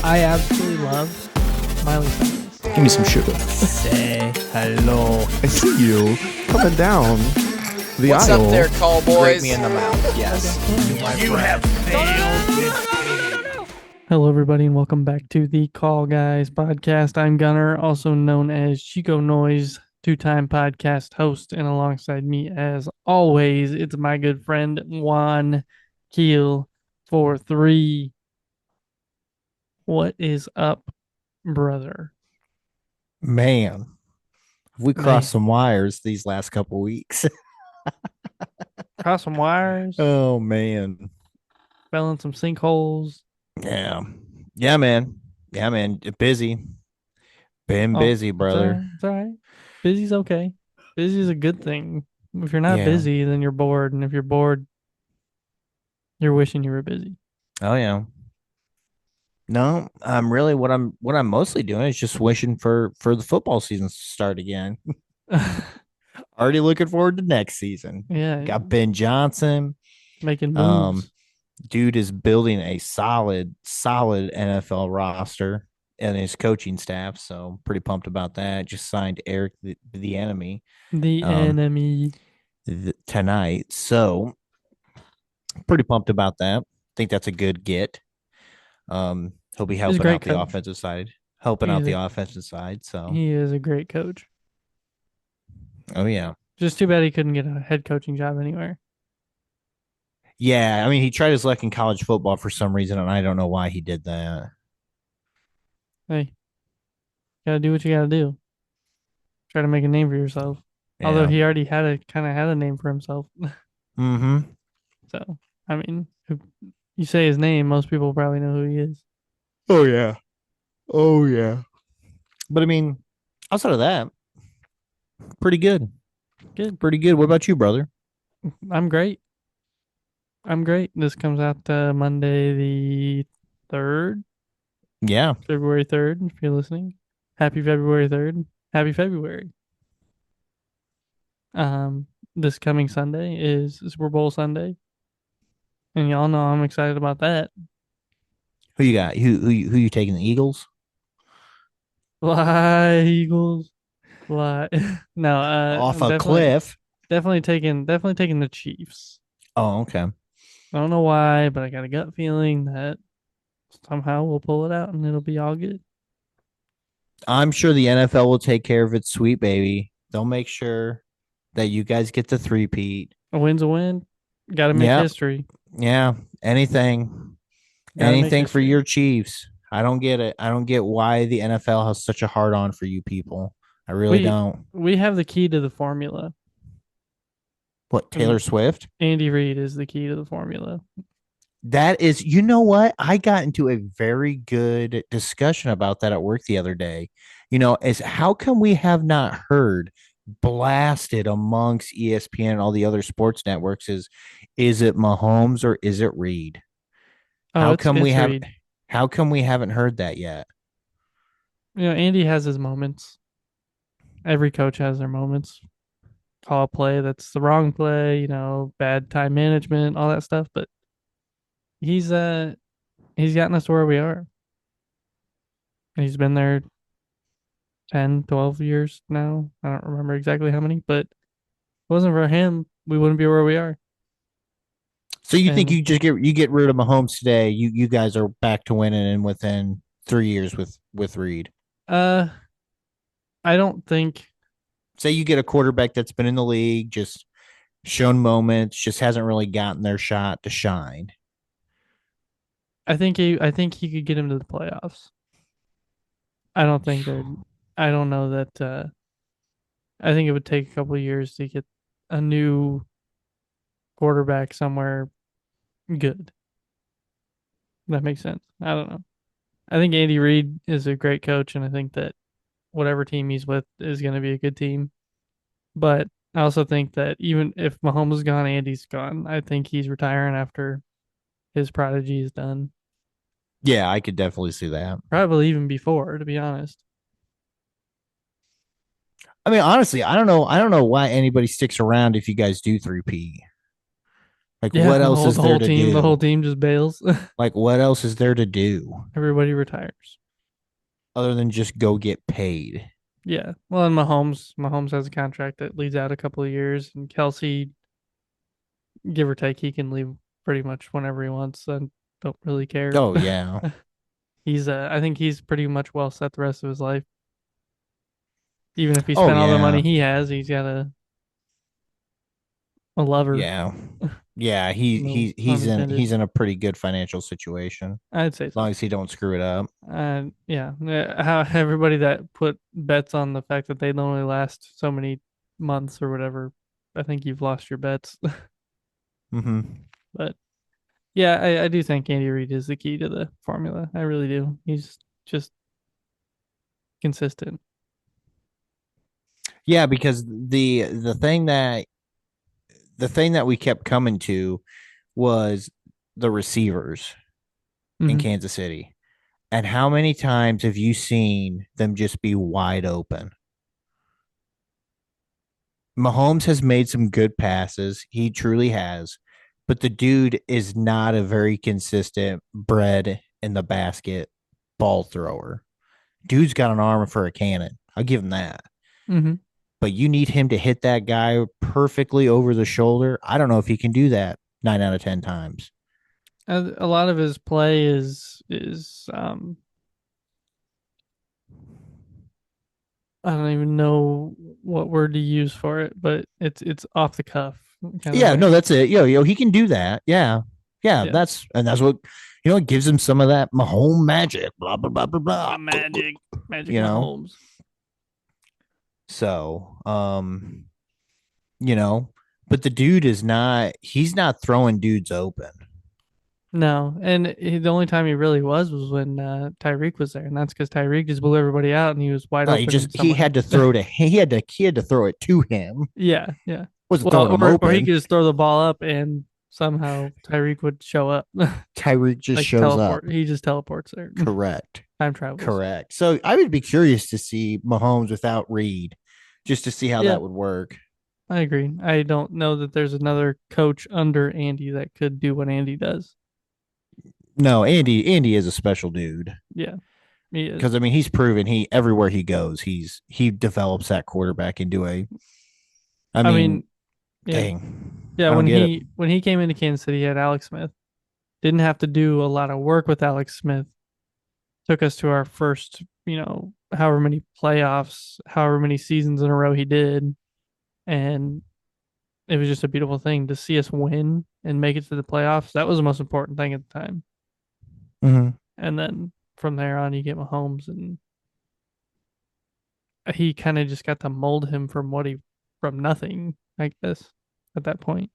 I absolutely love Miley Cyrus. Give me some sugar. Say hello. I see you coming down the What's aisle. up there, call Break boys? me in the mouth. Yes. You have Hello, everybody, and welcome back to the Call Guys podcast. I'm Gunner, also known as Chico Noise, two-time podcast host, and alongside me, as always, it's my good friend Juan Keel for three. What is up, brother? Man, we Man. crossed some wires these last couple weeks. Cross some wires, Oh man. fell in some sinkholes. Yeah. Yeah, man. Yeah, man. Busy. Been busy, It's all right. brother. It's all right. Busy's okay. Busy is a good thing. If you're not Yeah. busy, then you're bored, and if you're bored, you're wishing you were busy. Oh yeah. No, I'm really what I'm mostly doing is just wishing for the football season to start again. Already looking forward to next season. Yeah, Got Ben Johnson. making Um, moves. dude is building a solid NFL roster and his coaching staff. So pretty pumped about that. Just signed Eric the enemy The um, enemy. tonight. So pretty pumped about that. Think that's a good get. He'll be He's a helping great out the coach. offensive side. Helping out the offensive side. So He is a great coach. oh yeah. Just too bad he couldn't get a head coaching job anywhere. Yeah, I mean he tried his luck in college football for some reason, and I don't know why he did that. Hey, gotta do what you gotta do. Try to make a name for yourself. Yeah. Although he already had a name for himself. Mm-hmm. So I mean, if you say his name, most people probably know who he is. Oh yeah. Oh yeah. But I mean, outside of that, pretty good. Good. Pretty good. What about you, brother? I'm great. I'm great. This comes out Monday the 3rd, Yeah. February 3rd, if you're listening. Happy February 3rd. Happy February. This coming Sunday is Super Bowl Sunday. And y'all know I'm excited about that. Who you got? Who you taking? The Eagles? Fly, Eagles. Fly. No, Off I'm a cliff. definitely taking the Chiefs. Oh, okay. I don't know why, but I got a gut feeling that somehow we'll pull it out and it'll be all good. I'm sure the NFL will take care of its sweet baby. They'll make sure that you guys get the three-peat. A win's a win. Got to make history. Yeah. Anything. Anything for your Chiefs. I don't get it. I don't get why the NFL has such a hard on for you people. I really don't. We have the key to the formula. What, Taylor Swift? Andy Reid is the key to the formula. That is, you know what? I got into a very good discussion about that at work the other day. Is how come we have not heard blasted amongst ESPN and all the other sports networks is it Mahomes or is it Reid? How come we have Reid. How come we haven't heard that yet? Andy has his moments. Every coach has their moments. Call a play that's the wrong play, bad time management, all that stuff, but he's gotten us to where we are. He's been there 10, 12 years now. I don't remember exactly how many, but if it wasn't for him, we wouldn't be where we are. So you think you just get rid of Mahomes today, you guys are back to winning and within 3 years with Reid? I don't think. Say you get a quarterback that's been in the league, just shown moments, just hasn't really gotten their shot to shine. I think he could get him to the playoffs. I don't know that. I think it would take a couple of years to get a new quarterback somewhere good. That makes sense. I don't know. I think Andy Reid is a great coach, and I think that whatever team he's with is going to be a good team. But I also think that even if Mahomes is gone, Andy's gone. I think he's retiring after his prodigy is done. Yeah, I could definitely see that. Probably even before, to be honest. I mean, honestly, I don't know why anybody sticks around if you guys do 3P. Like, Yeah, what else is the there whole to team, the whole do? team just bails. Like, what else is there to do Everybody retires. other than just go get paid? Yeah. Well, and Mahomes has a contract that leads out a couple of years, and Kelsey, give or take, he can leave pretty much whenever he wants. I don't really care. Oh, yeah. I think he's pretty much well set the rest of his life. Even if he Oh, spent all the money yeah. he has, he's got a lover. Yeah. Yeah, he No he pun he's in intended. he's in a pretty good financial situation I'd say as long so. as he don't screw it up. Yeah, how everybody that put bets on the fact that they'd only last so many months or whatever, I think you've lost your bets. Hmm. But yeah, I do think Andy Reid is the key to the formula. I really do. He's just consistent. Yeah, because the thing that we kept coming to was the receivers in Hmm. Kansas City. And how many times have you seen them just be wide open? Mahomes has made some good passes. He truly has. But the dude is not a very consistent bread in the basket ball thrower. Dude's got an arm for a cannon. I'll give him that. Hmm. But you need him to hit that guy perfectly over the shoulder. I don't know if he can do that 9 out of 10 times. A lot of his play is I don't even know what word to use for it, but it's off the cuff kind of Yeah, no, thing. that's it. He can do that. Yeah. Yeah, Yeah. that's what it gives him some of that Mahomes magic, blah blah blah blah The blah. magic You know? Mahomes. So, you know, but the dude is not he's not throwing dudes open. No, and the only time he really was when Tyreek was there, and that's because Tyreek just blew everybody out, and he was wide No, he open just he somewhere. had to throw to he had to throw it to him. Yeah, yeah. Wasn't throwing Well, him or he open. could just throw the ball up, and somehow Tyreek would show up, Tyreek just like shows up. teleport. He just teleports there. Correct. Time travels. Correct. So I would be curious to see Mahomes without Reed, just to see how Yeah, that would work. I agree. I don't know that there's another coach under Andy that could do what Andy does. No, Andy is a special dude. Yeah, he Because is. I mean he's proven he everywhere he goes, he develops that quarterback into a I I mean, mean, yeah, dang. yeah. I don't get it. When he came into Kansas City, he had Alex Smith. Didn't have to do a lot of work with Alex Smith. Took us to our first, however many playoffs, however many seasons in a row he did, and it was just a beautiful thing to see us win and make it to the playoffs. That was the most important thing at the time. Mm-hmm. And then from there on, you get Mahomes, and he kind of just got to mold him from nothing, I guess, at that point.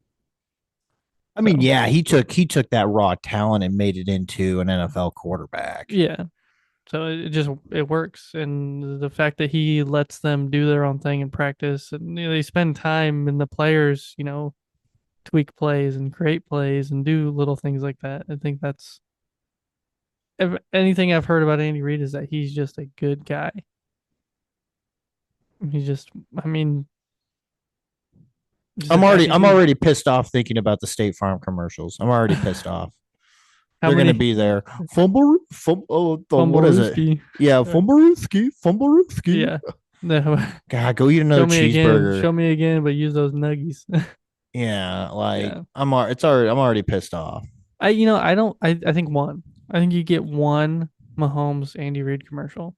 I mean, So yeah, he took that raw talent and made it into an NFL quarterback. yeah, so it works, and the fact that he lets them do their own thing in practice, and they spend time, and the players, tweak plays and create plays and do little things like that. I think that's if anything I've heard about Andy Reid is that he's just a good guy. He's just, I mean, just a happy I'm dude. already pissed off thinking about the State Farm commercials. I'm already pissed off. How They're gonna many be there. What is it? Fumblerooski? Yeah, Uh, Fumblerooski. yeah. No, God, go eat another show me again. cheeseburger. Show me again, but use those nuggies. Yeah, like Yeah. I'm already pissed off. I don't, I think one. I think you get one Mahomes Andy Reid commercial.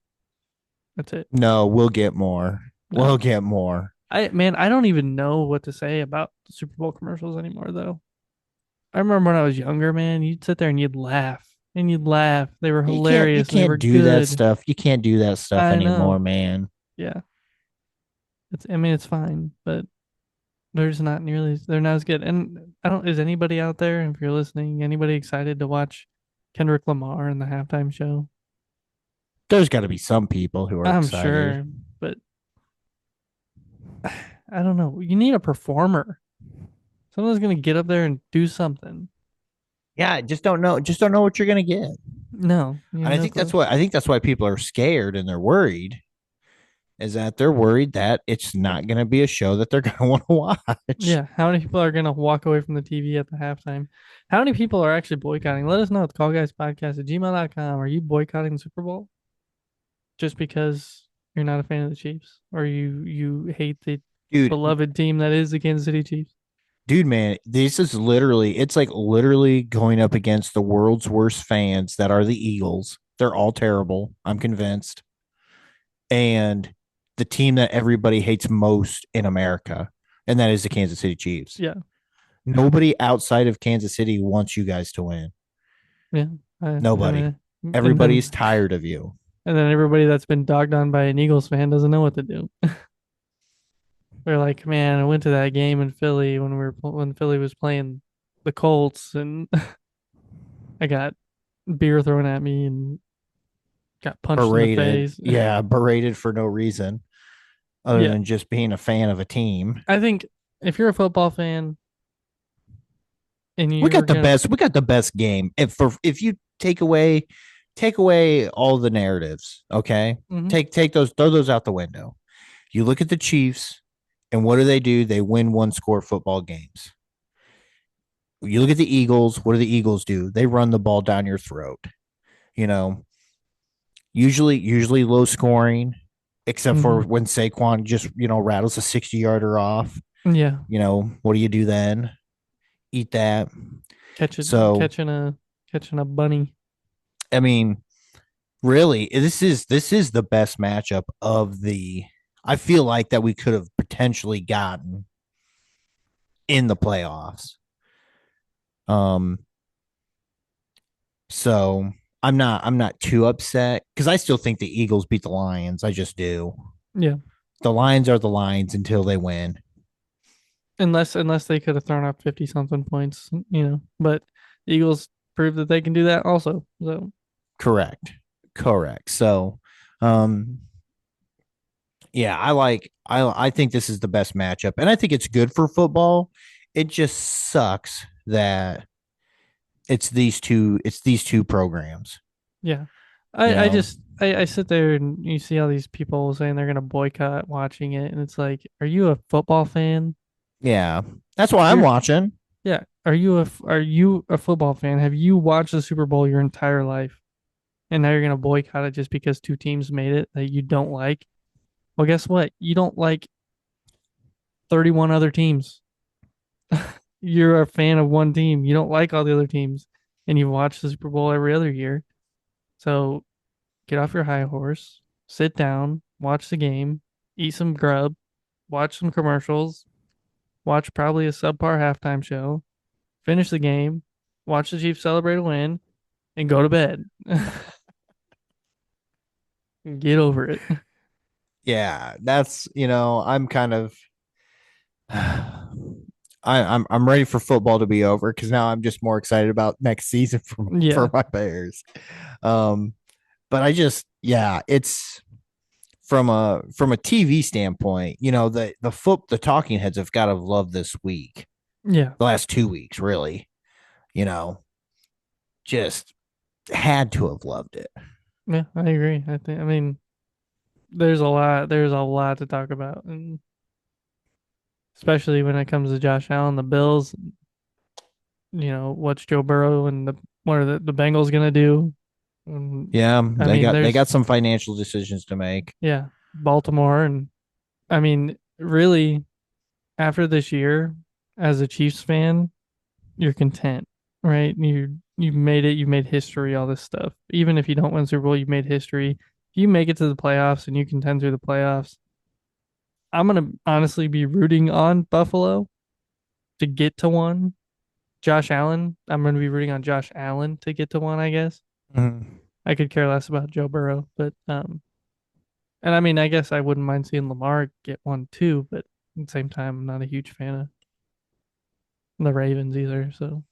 That's it. No, we'll get more. No. We'll get more. I don't even know what to say about the Super Bowl commercials anymore, though. I remember when I was younger, man, you'd sit there and you'd laugh and you'd laugh. They were You hilarious and they were can't do that good. stuff. You can't do that stuff I anymore, know. man. Yeah. I mean, it's fine, but they're not as good. And is anybody out there, if you're listening, anybody excited to watch Kendrick Lamar in the halftime show? There's got to be some people who are I'm excited. sure, but I don't know. You need a performer. Someone's going to get up there and do something. Yeah, just don't know. Just don't know what you're gonna get. No, you And have no clue. I think that's why people are scared and they're worried is that they're worried that it's not going to be a show that they're going to want to watch. Yeah, how many people are gonna walk away from the TV at the halftime? How many people are actually boycotting? Let us know at thecallguyspodcast@gmail.com. Are you boycotting the Super Bowl just because you're not a fan of the Chiefs, or you hate the Dude, beloved team that is the Kansas City Chiefs? man, this is literally, it's like literally going up against the world's worst fans that are the Eagles. They're all terrible, I'm convinced. And the team that everybody hates most in America, and that is the Kansas City Chiefs. Yeah, Nobody outside of Kansas City wants you guys to win. yeah. I Nobody. mean, and Everybody's then tired of you. everybody that's been dogged on by an Eagles fan doesn't know what to do. They're like, man, I went to that game in Philly when Philly was playing the Colts, and I got beer thrown at me and got punched in the Berated. face. Yeah, berated for no reason other Yeah, than just being a fan of a team. I think if you're a football fan and We you're got the gonna, best. We got the best game. If you take away all the narratives, okay? mhm, Take those, throw those out the window. You look at the Chiefs, and what do? They win one score football games. You look at the Eagles. What do the Eagles do? They run the ball down your throat. You know, usually low scoring, except for mhm, when Saquon just rattles a 60-yarder off. yeah, What do you do then? Eat that. So catching a bunny. I mean, really, this is the best matchup of the. I feel like that we could have potentially gotten in the playoffs. Um, so I'm not too upset because I still think the Eagles beat the Lions. I just do. Yeah, The Lions are the Lions until they win. unless they could have thrown up 50 something points, But the Eagles proved that they can do that also. So Correct. Correct. So, um, yeah, I think this is the best matchup, and I think it's good for football. It just sucks that it's these two programs. yeah, You I know, just I sit there and you see all these people saying they're gonna boycott watching it, and it's like, are you a football fan? yeah, that's why I'm You're watching. Yeah. Are you a football fan? Have you watched the Super Bowl your entire life? And now you're gonna boycott it just because two teams made it that you don't like? Well, guess what? You don't like 31 other teams. You're a fan of one team. You don't like all the other teams. And you watch the Super Bowl every other year. So get off your high horse, sit down, watch the game, eat some grub, watch some commercials, watch probably a subpar halftime show, finish the game, watch the Chiefs celebrate a win, and go to bed. Get over it. Yeah, that's I'm kind of I'm ready for football to be over because now I'm just more excited about next season for Yeah. my Bears. Um, but yeah, it's from a TV standpoint, the talking heads have got to love this week, Yeah. the last 2 weeks, really, you know, just had to have loved it. Yeah, I agree. I mean, there's a lot to talk about, and especially when it comes to Josh Allen, the Bills, what's Joe Burrow and what are the Bengals gonna do? Yeah, I they mean, got they there's got some financial decisions to make. yeah, Baltimore, and I mean, really, after this year, as a Chiefs fan, you're content, right? You made it, you made history, all this stuff. Even if you don't win Super Bowl, you made history. If you make it to the playoffs and you contend through the playoffs, I'm gonna honestly be rooting on Buffalo to get to one. Josh Allen, I'm gonna be rooting on Josh Allen to get to one, I guess. Mhm. I could care less about Joe Burrow, but and I mean, I guess I wouldn't mind seeing Lamar get one too, but at the same time, I'm not a huge fan of the Ravens either. So,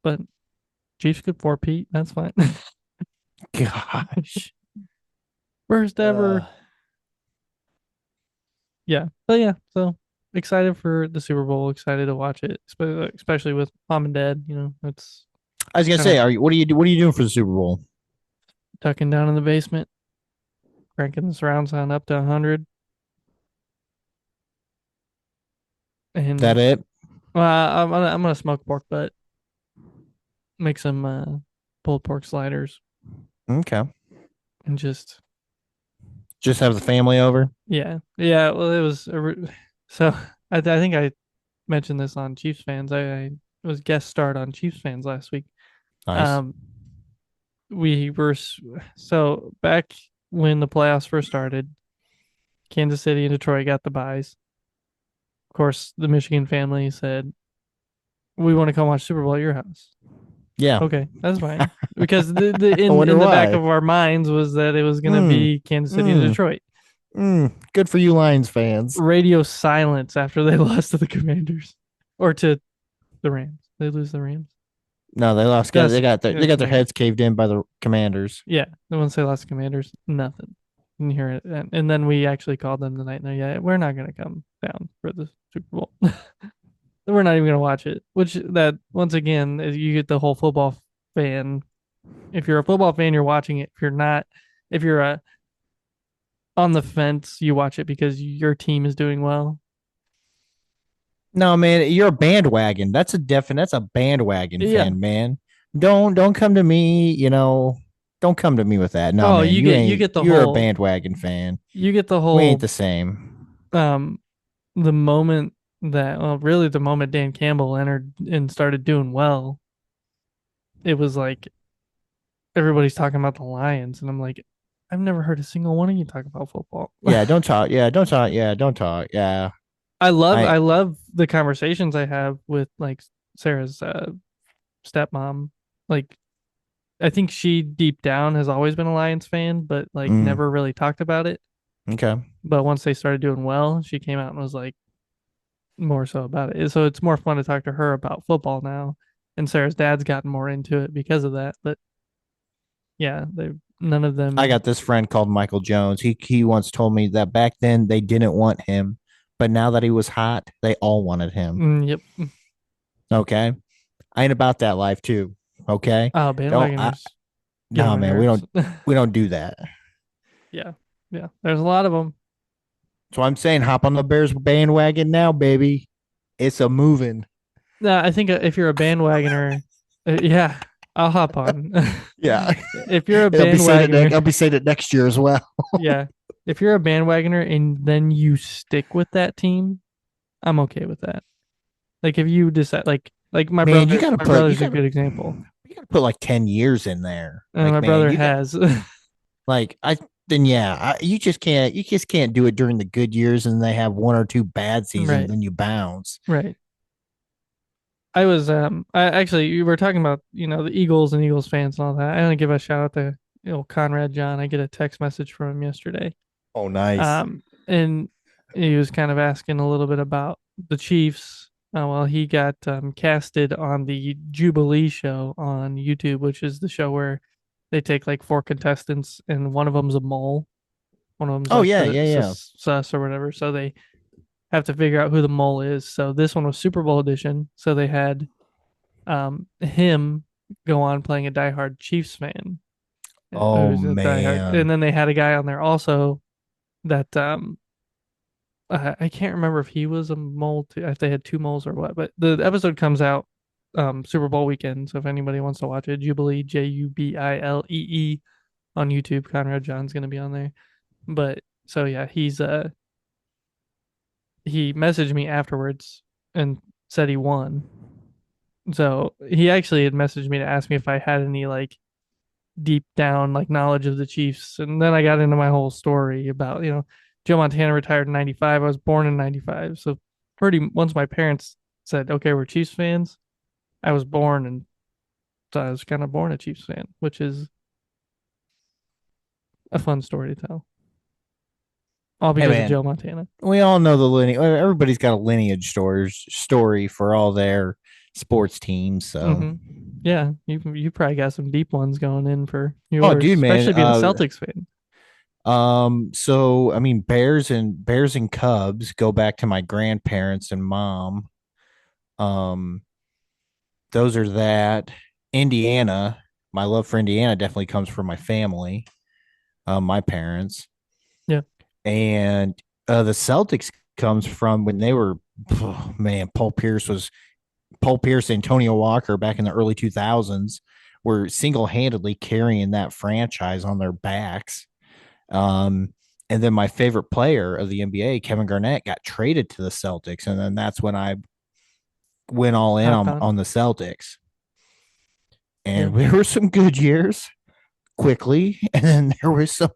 but Chiefs could 4-peat. That's fine. Gosh. First Uh, ever. Yeah. But yeah, so excited for the Super Bowl, excited to watch it, especially with mom and dad. It's I was gonna kind of say, what are you doing for the Super Bowl? tucking down in the basement, cranking the surround sound up to 100, That and it? I'm gonna smoke pork butt, make some pulled pork sliders, Okay. and just Just have the family over. yeah, yeah. Well, it was so I think I mentioned this on Chiefs fans. I was guest starred on Chiefs fans last week. Nice. Um, we were so back when the playoffs first started. Kansas City and Detroit got the buys. Of course, the Michigan family said, "We want to come watch Super Bowl at your house." Yeah. Okay, that's fine. Because the I in wonder the back why. of our minds was that it was gonna Mm, be Kansas City and mm, Detroit. Good for you, Lions fans. Radio silence after they lost to the Commanders or to the Rams. They lose the Rams. No, they lost. That's They got their Commanders. heads caved in by the Commanders. Yeah, the ones they lost to Commanders, nothing. Didn't hear it, and then we actually called them the night. No, yeah, we're not gonna come down for the Super Bowl. We're not even gonna watch it. Which that once again, you get the whole football fan. If you're a football fan, you're watching it. If you're not, if you're on the fence, you watch it because your team is doing well. No, man, you're a bandwagon. That's a bandwagon Yeah. fan, man. Don't come to me, don't come to me with that. No, Oh, man, you get you get the you're a whole bandwagon fan. you get the We ain't whole the same. um the moment that well really the moment Dan Campbell entered and started doing well, it was like everybody's talking about the Lions, and I'm like, I've never heard a single one of you talk about football. Yeah, don't talk. Yeah, don't talk. Yeah, don't talk. Yeah. I love I I love the conversations I have with like Sarah's stepmom. Like I think she deep down has always been a Lions fan, but like mm, never really talked about it. okay. But once they started doing well, she came out and was like more so about it. So it's more fun to talk to her about football now. And Sarah's dad's gotten more into it because of that. But yeah, they none of I them. got this friend called Michael Jones. He once told me that back then they didn't want him, but now that he was hot, they all wanted him. Yep. Okay. I ain't about that life too. Okay. Oh, Don't I bandwagoners get on No, my man, nerves. we don't do that. Yeah, yeah. There's a lot of them. So I'm saying hop on the Bears bandwagon now, baby. It's a moving. No, I think if you're a bandwagoner, yeah, I'll hop on. Yeah. If you're a bandwagoner, I'll be saying it next year as well. yeah, if you're a bandwagoner and then you stick with that team, I'm okay with that. Like if you decide, like Man, my brother's a good example. you gotta put like 10 years in there. My Like, man, brother you got has, like I then yeah, you just can't do it during the good years and they have one or two bad seasons, right, then you bounce. right. I was I actually you were talking about the Eagles and Eagles fans and all that. I want to give a shout out to Conrad John. I get a text message from him yesterday. Oh, nice. And he was kind of asking a little bit about the Chiefs. Well, he got casted on the Jubilee show on YouTube, which is the show where they take like four contestants and one of them's a mole. One of them's Oh like yeah, the yeah, yeah. sus or whatever. So they have to figure out who the mole is. So this one was Super Bowl edition. So they had him go on playing a diehard Chiefs fan, Oh who's a diehard, and man. then they had a guy on there also that I can't remember if he was a mole too, if they had two moles or what. But the episode comes out Super Bowl weekend. So if anybody wants to watch it, Jubilee Jubilee on YouTube. Conrad John's gonna be on there. But so yeah, he messaged me afterwards and said he won. So he actually had messaged me to ask me if I had any like deep down like knowledge of the Chiefs, and then I got into my whole story about Joe Montana retired in '95. I was born in '95, so pretty once my parents said, "Okay, we're Chiefs fans," I was born, and so I was kind of born a Chiefs fan, which is a fun story to tell, all Hey because of man, Joe Montana. we all know the lineage. Everybody's got a lineage story for all their sports teams. So, Mm-hmm. Yeah, you probably got some deep ones going in for oh, yours, dude, man. especially being a Celtics fan. So I mean, Bears and Cubs go back to my grandparents and mom. Um, those are that. Indiana, my love for Indiana definitely comes from my family, my parents. Yeah. And the Celtics comes from when they were, oh, man, Paul Pierce, Antonio Walker back in the early 2000s were single handedly carrying that franchise on their backs. Um, and then my favorite player of the NBA, Kevin Garnett, got traded to the Celtics, and then that's when I went all in Hopped on. on the Celtics. Yeah. And there were some good years quickly, and then there was some.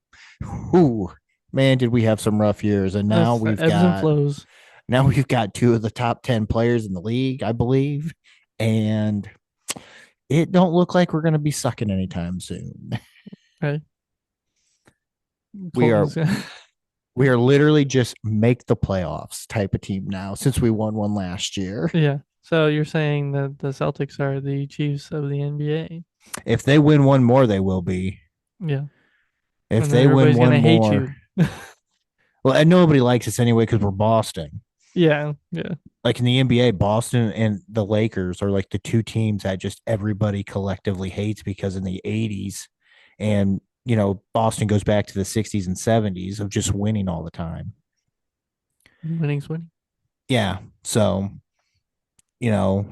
Ooh, man, did we have some rough years? And That's the ebbs and flows. now we've got two of the top 10 players in the league, I believe, and it don't look like we're going to be sucking anytime soon. Okay. We are Colton's we are literally just make the playoffs type of team now since we won one last year. yeah. So you're saying that the Celtics are the Chiefs of the NBA? If they win one more, they will be. Yeah. If And then they win everybody's one gonna hate more, you. well, and nobody likes us anyway because we're Boston. Yeah. Yeah. Like in the NBA, Boston and the Lakers are like the two teams that just everybody collectively hates because in the 80s and Boston goes back to the 60s and 70s of just winning all the time. Winning's winning. Yeah. So, you know,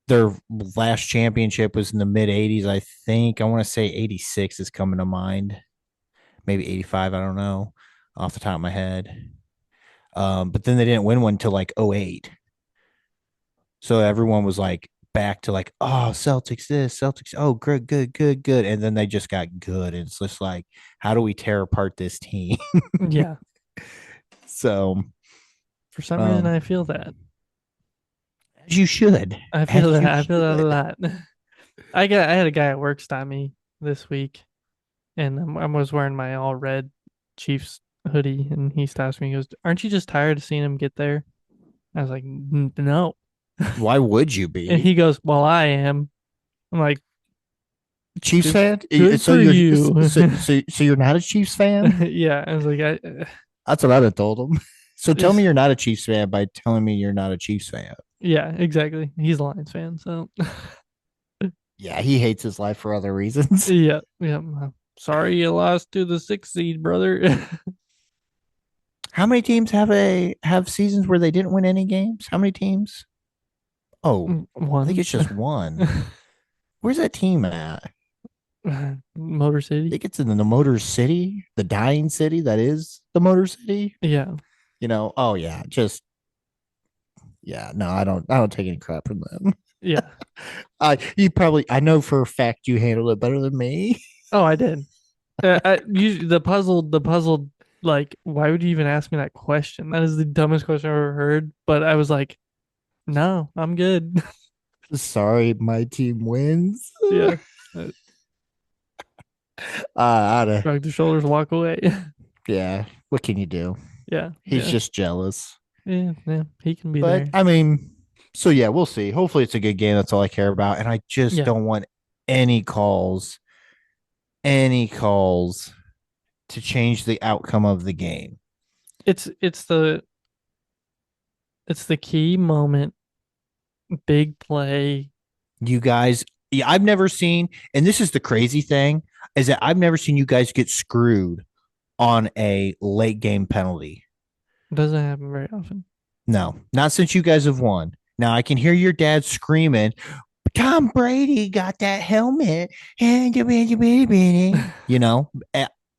their last championship was in the mid 80s, I think. I want to say 86 is coming to mind. Maybe 85, I don't know off the top of my head. But then they didn't win one until like '08. So everyone was like back to like, oh, Celtics this, Celtics, oh, good, good, good, good. And then they just got good. And it's just like, how do we tear apart this team? Yeah. So, For some reason, um, I feel that. as you should, I feel as that. you I feel that a should. lot. I had a guy at work stop me this week, and I was wearing my all red Chiefs hoodie, and he stops me. He goes, "Aren't you just tired of seeing him get there?" I was like, No." Why would you And be? he goes, "Well, I am." I'm like, Chiefs "Good, fan? good So for you're you." so you're not a Chiefs fan? Yeah, I was like, That's what I'd have told him. So tell me it's, you're not a Chiefs fan by telling me you're not a Chiefs fan. yeah, exactly. He's a Lions fan, so Yeah, he hates his life for other reasons. yeah, yeah. Sorry you lost to the sixth seed, brother. How many teams have seasons where they didn't win any games? How many teams? Oh, I think One. it's just one. Where's that team at? I Motor City. think it's in the Motor City, the dying city that is the Motor City. Yeah, Oh yeah, just yeah, no, I don't take any crap from them. yeah. I know for a fact you handled it better than me. Oh, I did. The puzzle, like, why would you even ask me that question? That is the dumbest question I've ever heard. But I was like, no, I'm good. Sorry, my team wins. Yeah. Uh, I'd have, Shrug the shoulders, walk away. yeah, what can you do? Yeah, He's yeah, just jealous. yeah, yeah. He can be But there. I mean, so yeah, we'll see. Hopefully it's a good game. That's all I care about. And I just Yeah, don't want any calls, any calls to change the outcome of the game. it's it's the it's the key moment, big play. You guys, yeah, I've never seen, and this is the crazy thing, is that I've never seen you guys get screwed on a late game penalty. Doesn't happen very often. No, not since you guys have won. Now I can hear your dad screaming, Tom Brady got that helmet, you know,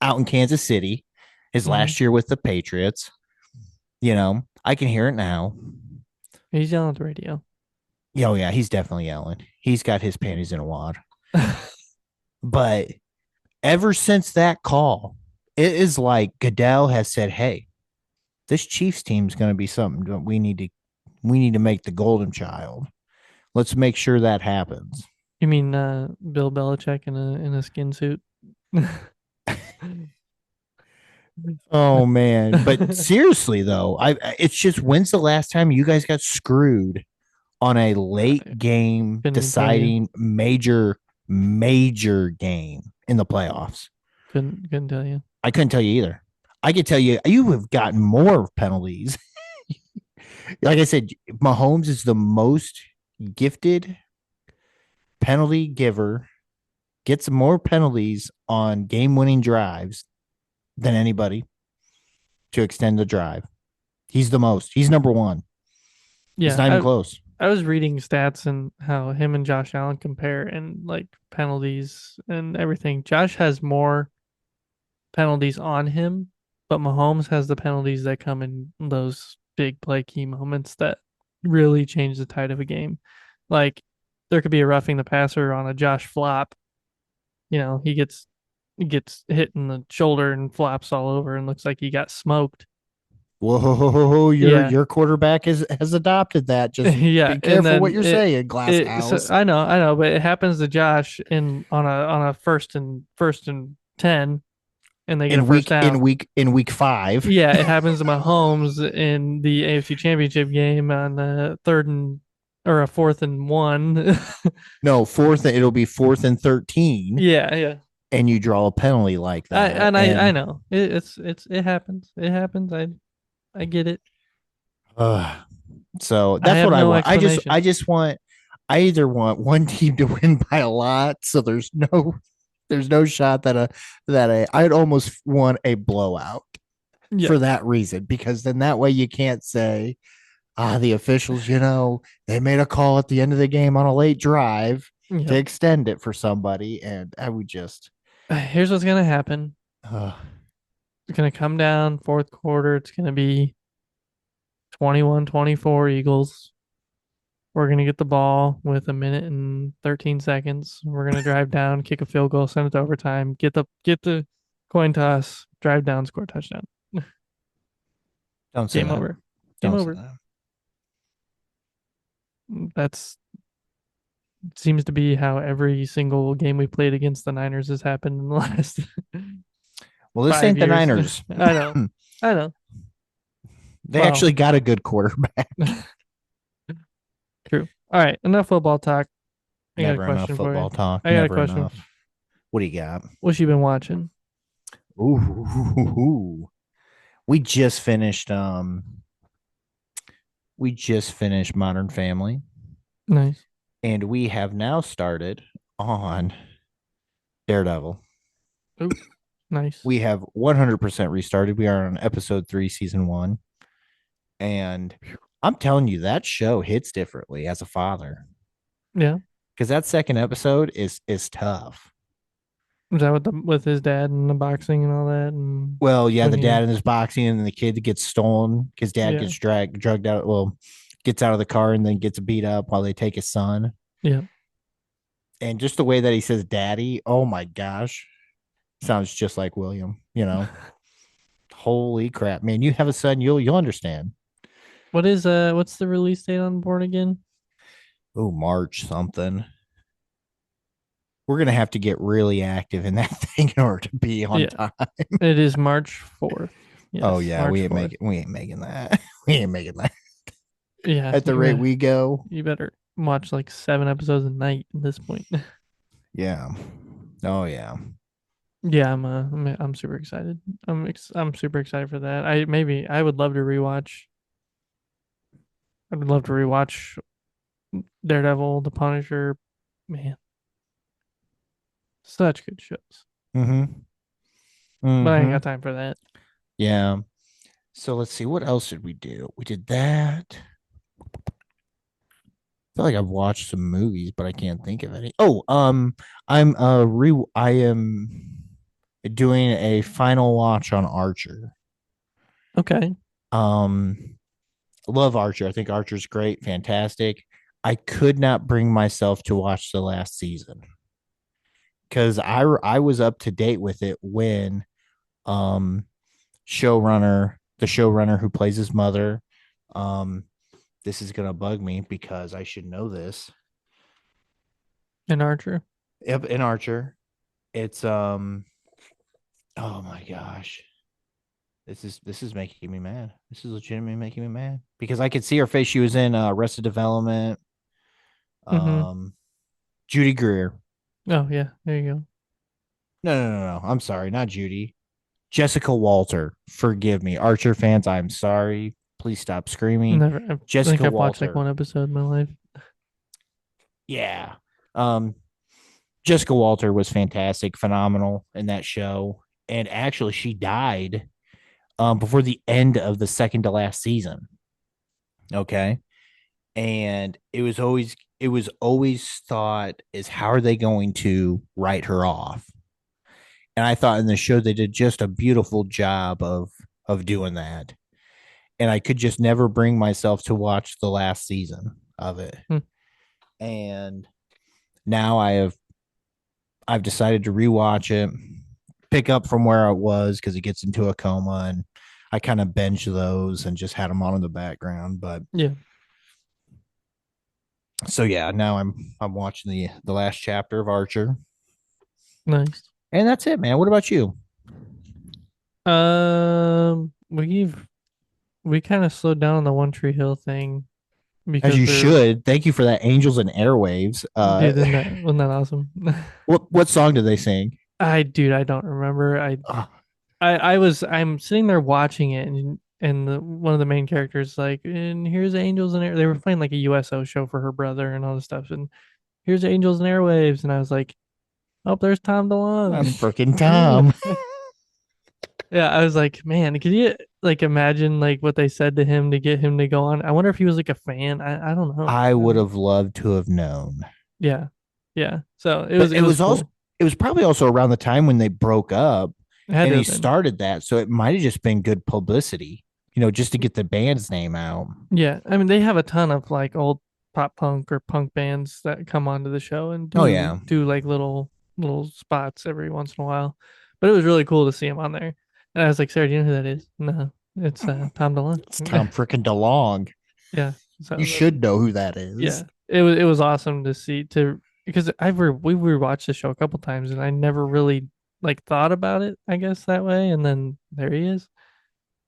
out in Kansas City, his Hmm. last year with the Patriots. I can hear it now. He's yelling at the radio. Oh yeah, he's definitely yelling. He's got his panties in a wad. But ever since that call, it is like Goodell has said, "Hey, this Chiefs team is going to be something that we need to make the golden child. Let's make sure that happens." You mean Bill Belichick in a skin suit? Oh man, but seriously though, it's just when's the last time you guys got screwed on a late game Couldn't even tell you. deciding major game in the playoffs? Couldn't tell you. I couldn't tell you either. I could tell you you have gotten more penalties. Like I said, Mahomes is the most gifted penalty giver, gets more penalties on game winning drives than anybody to extend the drive. He's the most. He's number one. It's Yeah, not even close. I was reading stats and how him and Josh Allen compare and like penalties and everything. Josh has more penalties on him, but Mahomes has the penalties that come in those big play key moments that really change the tide of a game. Like there could be a roughing the passer on a Josh flop. He gets hit in the shoulder and flops all over and looks like he got smoked. Whoa, Yeah. your quarterback has adopted that. Just Yeah, be and careful what then you're saying, Glass so House. I know, but it happens to Josh in on a first and 10 and they get a first down. In week five. Yeah, it happens to Mahomes in the AFC Championship game on a third and or a fourth and one. No, fourth. It'll be 4th and 13, Yeah, yeah. and you draw a penalty like that, I and know it happens. It happens. I get it. uh, so I that's have what I no want. explanation. I just want. I either want one team to win by a lot, so there's no shot I'd almost want a blowout Yeah, for that reason, because then that way you can't say, the officials, they made a call at the end of the game on a late drive to yep. extend it for somebody, and I would just, Here's what's gonna happen. uh, It's gonna come down fourth quarter. It's gonna be 21-24 Eagles. We're going to get the ball with a minute and 13 seconds. We're going to drive down, kick a field goal, send it to overtime, get the coin toss, drive down, score a touchdown. don't say Game that. over. Game Don't say over. that. That's seems to be how every single game we played against the Niners has happened in the last Well, this five ain't the years. Niners. I know. I know. They Well, actually got a good quarterback. true. All right. Enough football talk. I got a Never enough question for you. football talk. I got a Never question. enough. What do you got? What you been watching? Ooh. We just finished Modern Family, Nice. and we have now started on Daredevil. Oh, nice. We have 100% restarted. We are on episode 3, season 1, and I'm telling you, that show hits differently as a father, Yeah. because that second episode is tough. Is that with his dad and the boxing and all that and Well, yeah, when the he dad in his boxing, and the kid gets stolen because dad yeah gets drugged out. Well, gets out of the car and then gets beat up while they take his son. yeah. And just the way that he says "daddy," oh my gosh, sounds just like William. Holy crap, man! You have a son, you'll understand. What's the release date on Born Again? Oh, March something. We're gonna have to get really active in that thing in order to be on Yeah, time. it is March 4th. Oh Yes, yeah, March 4th. we ain't making that. We ain't making that Yeah, at the rate we go. you better watch like 7 episodes a night at this point. Yeah. Oh yeah. Yeah, I'm super excited. I'm super excited for that. I would love to rewatch. I would love to rewatch Daredevil, The Punisher. Man, such good shows. Mm-hmm. But I ain't Mm-hmm. got time for that. Yeah. So let's see. What else did we do? We did that. I feel like I've watched some movies, but I can't think of any. Oh, I am doing a final watch on Archer. Okay. Um, love Archer. I think Archer's great, fantastic. I could not bring myself to watch the last season because I was up to date with it when um the showrunner who plays his mother, um this is gonna bug me because I should know this. And Archer. Yep, in Archer, it's oh my gosh, this is making me mad. This is legitimately making me mad because I could see her face. She was in Arrested Development. Mm-hmm. um Judy Greer. Oh yeah, there you go. No, I'm sorry, not Judy. Jessica Walter. Forgive me, Archer fans, I'm sorry, please stop screaming. Never. I think Jessica I've watched like one Walter. episode in my life. Yeah. um Jessica Walter was fantastic, phenomenal in that show. and actually she died before the end of the second to last season. Okay. And it was always thought is how are they going to write her off? And I thought in the show they did just a beautiful job of doing that. And I could just never bring myself to watch the last season of it. Hmm. And now I've decided to rewatch it, pick up from where I was because it gets into a coma, and I kind of bench those and just had them on in the background. But Yeah. so yeah, now I'm watching the last chapter of Archer, Nice. and that's it, man. What about you? We kind of slowed down on the One Tree Hill thing As because you we're should. Thank you for that, Angels and Airwaves. dude, wasn't that awesome? What song did they sing? I don't remember. Oh, I'm sitting there watching it, and one of the main characters like, and here's Angels and Air. They were playing like a USO show for her brother and all this stuff, and here's Angels and Airwaves, and I was like, oh, there's Tom I'm DeLonge. freaking Yeah. Tom. Yeah, I was like, man, could you like imagine like what they said to him to get him to go on? I wonder if he was like a fan. I don't know. I would have loved to have known. Yeah, yeah. So it But was it it was was also cool. it was probably also around the time when they broke up It had and to he have been. started that. So it might have just been good publicity, just to get the band's name out. Yeah, I mean they have a ton of like old pop punk or punk bands that come onto the show and Oh do yeah. do like little spots every once in a while. But it was really cool to see him on there. And I was like, Sarah, do you know who that is? No, it's Tom DeLonge. It's Tom freaking DeLong. Yeah. You So should know who that is. yeah, it was awesome to see to because we rewatched the show a couple times and I never really like thought about it, I guess that way. And then there he is.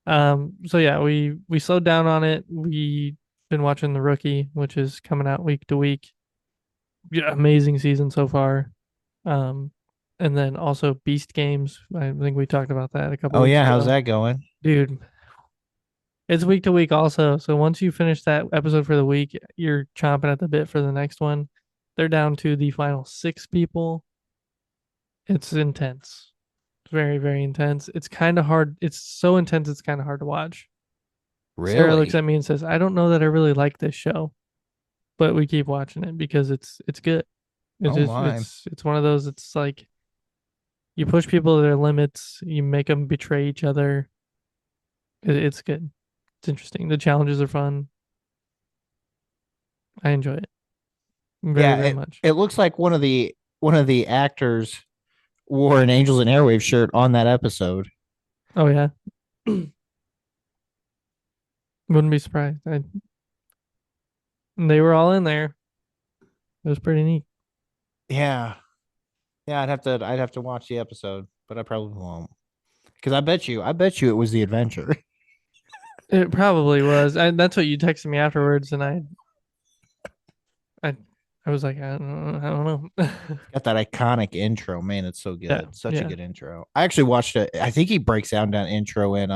So yeah, we slowed down on it. We been watching The Rookie, which is coming out week to week. Yeah, amazing season so far. Um, and then also Beast Games. I think we talked about that a couple Oh weeks yeah, how's ago. that going? Dude, it's week to week also. So once you finish that episode for the week, you're chomping at the bit for the next one. They're down to the final six people. It's intense. It's very, very intense. It's kind of hard. It's so intense, it's kind of hard to watch. Sarah looks Really? at me and says, I don't know that I really like this show, but we keep watching it because it's good. It's Oh just my. it's one of those, it's like you push people to their limits, you make them betray each other. It's good. It's interesting. The challenges are fun. I enjoy it very, Yeah, very it much. it looks like one of the actors wore an Angels and Airwaves shirt on that episode. Oh yeah. Wouldn't be surprised. They were all in there. It was pretty neat. Yeah. Yeah, I'd have to watch the episode, but I probably won't. Because I bet you it was the adventure. It probably was. That's what you texted me afterwards, and I, I was like, I don't know. Got that iconic intro. Man, it's so Yeah, good. Such a yeah, good intro. I actually watched it. I think he breaks down that intro in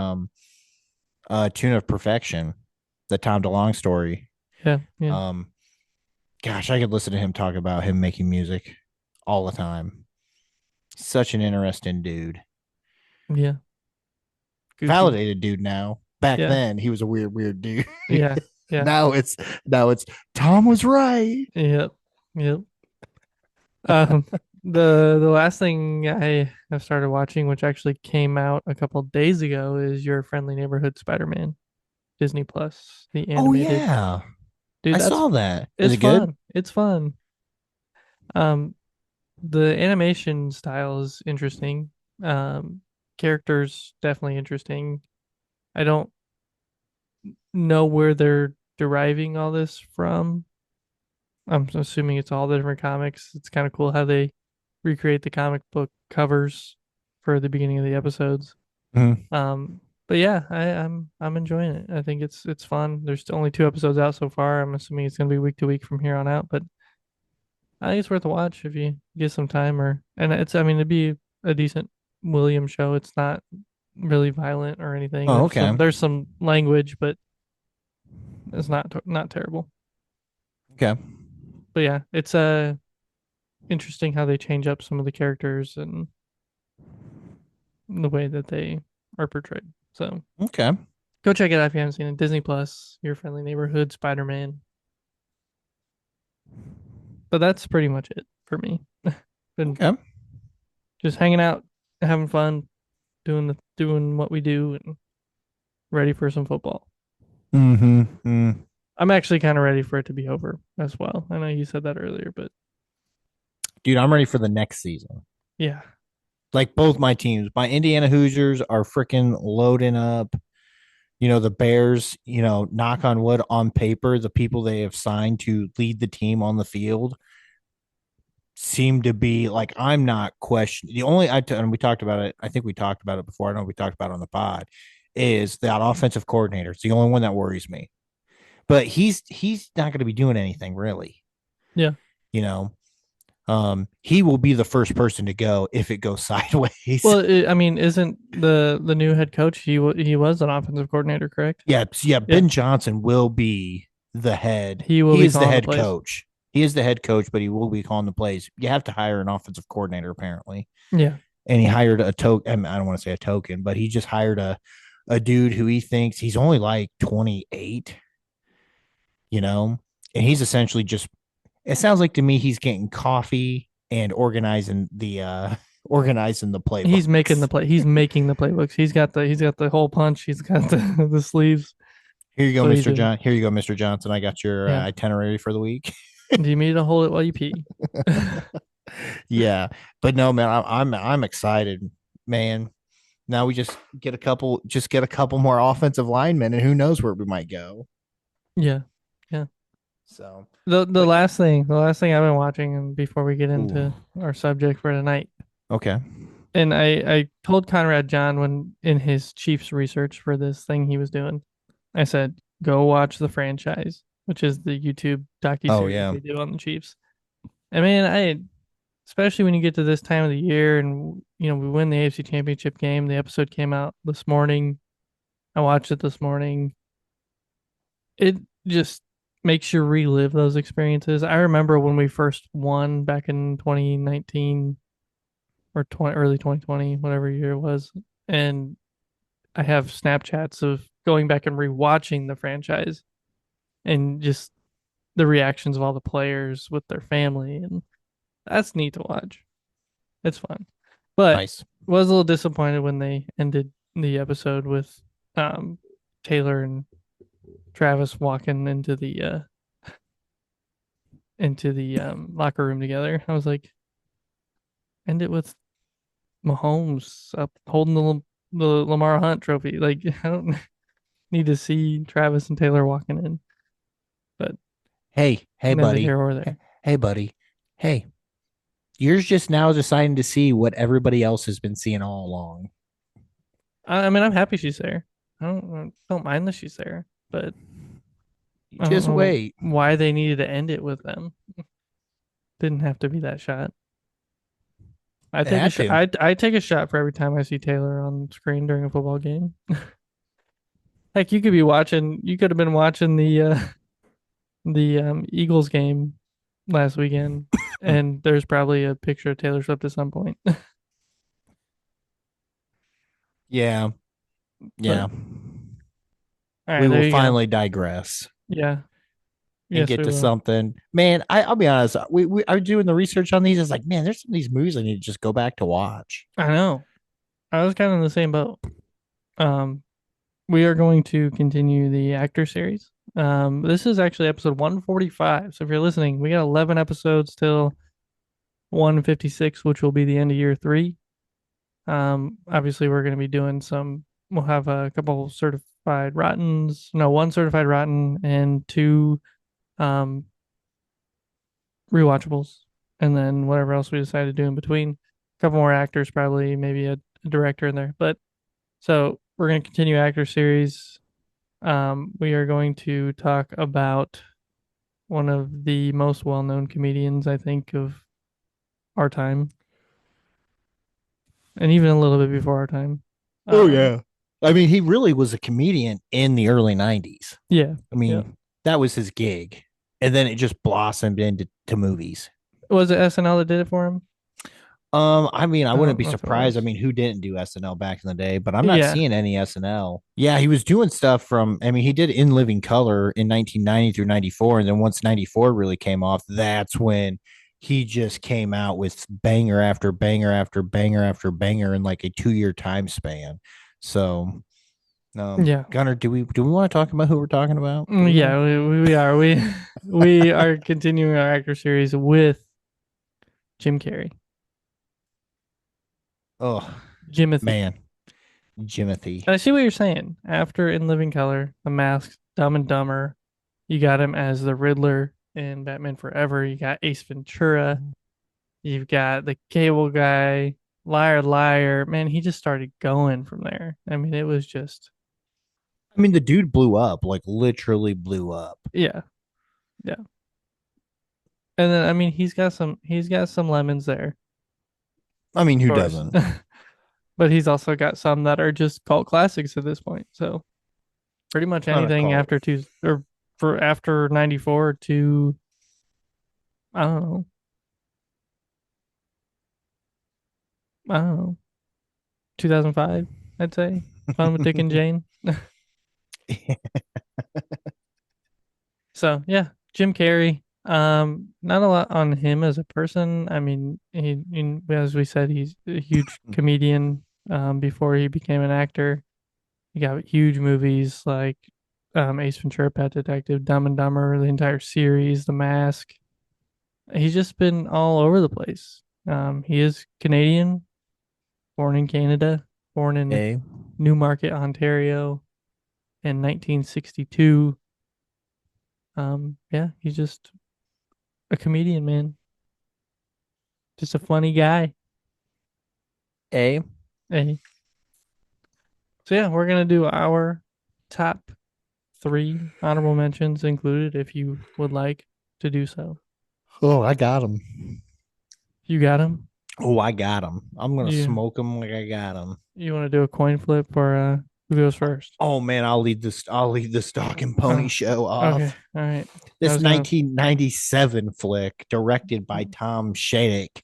Tune of Perfection, the Tom DeLonge story. yeah, yeah, Um Gosh, I could listen to him talk about him making music all the time. Such an interesting dude. yeah. Goofy. Validated dude now. Back Yeah, then he was a weird dude. yeah, yeah. now it's now it's Tom was right. Yep, yep. Um, the last thing I have started watching, which actually came out a couple days ago, is Your Friendly Neighborhood Spider-Man, Disney Plus, the Oh animated. yeah. Dude, I that's saw that. Is it's it good? fun. It's fun. Um, the animation style is interesting. Um, characters definitely interesting. I don't know where they're deriving all this from. I'm assuming it's all the different comics. It's kind of cool how they recreate the comic book covers for the beginning of the episodes. Mhm. But yeah, I'm enjoying it. I think it's fun. There's only two episodes out so far. I'm assuming it's gonna be week to week from here on out, but I think it's worth a watch if you get some time and it's I mean it'd be a decent William show. It's not really violent or anything. Oh, There's okay. some language, but it's not terrible. Okay. But yeah, it's interesting how they change up some of the characters and the way that they are portrayed. So Okay. go check it out if you haven't seen it. Disney Plus, Your Friendly Neighborhood, Spider Man. But that's pretty much it for me. Been Okay. just hanging out, having fun, doing what we do, and ready for some football. Mm-hmm. Mm. I'm actually kind of ready for it to be over as well. I know you said that earlier, but Dude, I'm ready for the next season. yeah, Like both my teams, my Indiana Hoosiers are freaking loading up. The Bears, knock on wood, on paper, the people they have signed to lead the team on the field seem to be like, I'm not questioning. And we talked about it. I think we talked about it before. I know we talked about it on the pod. Is that offensive coordinator? It's the only one that worries me. But he's not going to be doing anything really. yeah. You know, he will be the first person to go if it goes sideways. Well, I mean, isn't the new head coach? He was an offensive coordinator, correct? Yeah, yeah. Yeah, Ben Johnson will be the head. he will He be is the calling the head plays. coach. He is the head coach, but he will be calling the plays. You have to hire an offensive coordinator apparently, Yeah, and he hired a token. I don't want to say a token, but he just hired a dude who he thinks he's only like 28. You know, and he's essentially just. It sounds like to me he's getting coffee and organizing the he's making the playbooks. play. He's making the playbooks. He's got the hole punch. He's got the sleeves. Here you That's go, what he's Mister doing. John. Here you go, Mister Johnson. I got your Yeah. itinerary for the week. Do you need to hold it while you pee? Yeah, but no, man, I'm excited, man. Now we just get a couple more offensive linemen, and who knows where we might go. Yeah, yeah. So, The but last thing I've been watching, and before we get ooh, into our subject for tonight, okay, and I told Conrad John when in his Chiefs research for this thing he was doing, I said go watch the franchise, which is the YouTube docu oh series yeah, they do on the Chiefs. And man, I especially when you get to this time of the year, and we win the AFC Championship game. The episode came out this morning. I watched it this morning. It just makes you relive those experiences. I remember when we first won back in 2019 or early 2020, whatever year it was, and I have Snapchats of going back and rewatching the franchise and just the reactions of all the players with their family, and that's neat to watch. It's fun, but nice. was a little disappointed when they ended the episode with um, Taylor and Travis walking into the locker room together. I was like, end it with Mahomes up holding the Lamar Hunt trophy. Like I don't need to see Travis and Taylor walking in, but Hey, neither buddy. here or there. Hey, buddy. Hey, you're just now deciding to see what everybody else has been seeing all along. I mean, I'm happy she's there. I don't mind that she's there, but You I don't just know wait. why they needed to end it with them. Didn't have to be that shot. I It take a had shot. to. I take a shot for every time I see Taylor on screen during a football game. Heck, you could be watching. You could have been watching the Eagles game last weekend, and there's probably a picture of Taylor Swift at some point. Yeah, But yeah. all right, We will there you go. finally digress Yeah. and Yes, get we to will. something. Man, I'll be honest. We are doing the research on these. It's like, man, there's some of these movies I need to just go back to watch. I know. I was kind of in the same boat. Um, we are going to continue the actor series. This is actually episode 145. So if you're listening, we got 11 episodes till 156, which will be the end of year three. Obviously, we're going to be doing some. We'll have a couple certified rottens. No, one certified rotten and two um, rewatchables, and then whatever else we decide to do in between. A couple more actors, probably maybe a director in there. But so we're going to continue actor series. We are going to talk about one of the most well-known comedians, I think, of our time, and even a little bit before our time. Oh Um, yeah. I mean, he really was a comedian in the early 90s. yeah, I yeah. mean, that was his gig. And then it just blossomed into movies. Was it SNL that did it for him? I mean, I I wouldn't don't be know if it surprised. I was. mean, who didn't do SNL back in the day? But I'm not Yeah, seeing any SNL. Yeah, he was doing stuff from. I mean, he did In Living Color in 1990 through 94, and then once 94 really came off, that's when he just came out with banger after banger after banger after banger in like a 2 year time span. So, yeah, Gunnar, do we want to talk about who we're talking about? Do we want yeah. We are we are continuing our actor series with Jim Carrey, to? Oh Jimothy. man, Jimothy. And I see what you're saying. After In Living Color, The Mask, Dumb and Dumber, you got him as the Riddler in Batman Forever. You got Ace Ventura. You've got the Cable Guy, Liar Liar. Man, he just started going from there. I mean, it was just I mean, the dude blew up, like literally blew up. yeah, yeah. And then I mean, he's got some lemons there, I mean, of who course. doesn't? But he's also got some that are just cult classics at this point. So pretty much Not a anything cult. after two or for after 94 to I don't know. I don't know. 2005, I'd say. Fun with Dick and Jane. So yeah, Jim Carrey. Not a lot on him as a person. I mean, as we said, he's a huge comedian. Before he became an actor, he got huge movies like Ace Ventura, Pet Detective, Dumb and Dumber, the entire series, The Mask. He's just been all over the place. He is Canadian, born in Canada, born in Okay. Newmarket, Ontario, in 1962. Yeah, he's just a comedian, man. Just a funny guy. A. Hey. So yeah, we're gonna do our top three honorable mentions included if you would like to do so. Oh, I got him. You got him? Oh, I got him. I'm gonna You smoke him like I got him. you want to do a coin flip for who goes first? Oh man, I'll lead this. I'll lead the stock and pony Oh, show okay. off. All right. I This was gonna 1997 flick, directed by Tom Shadyac,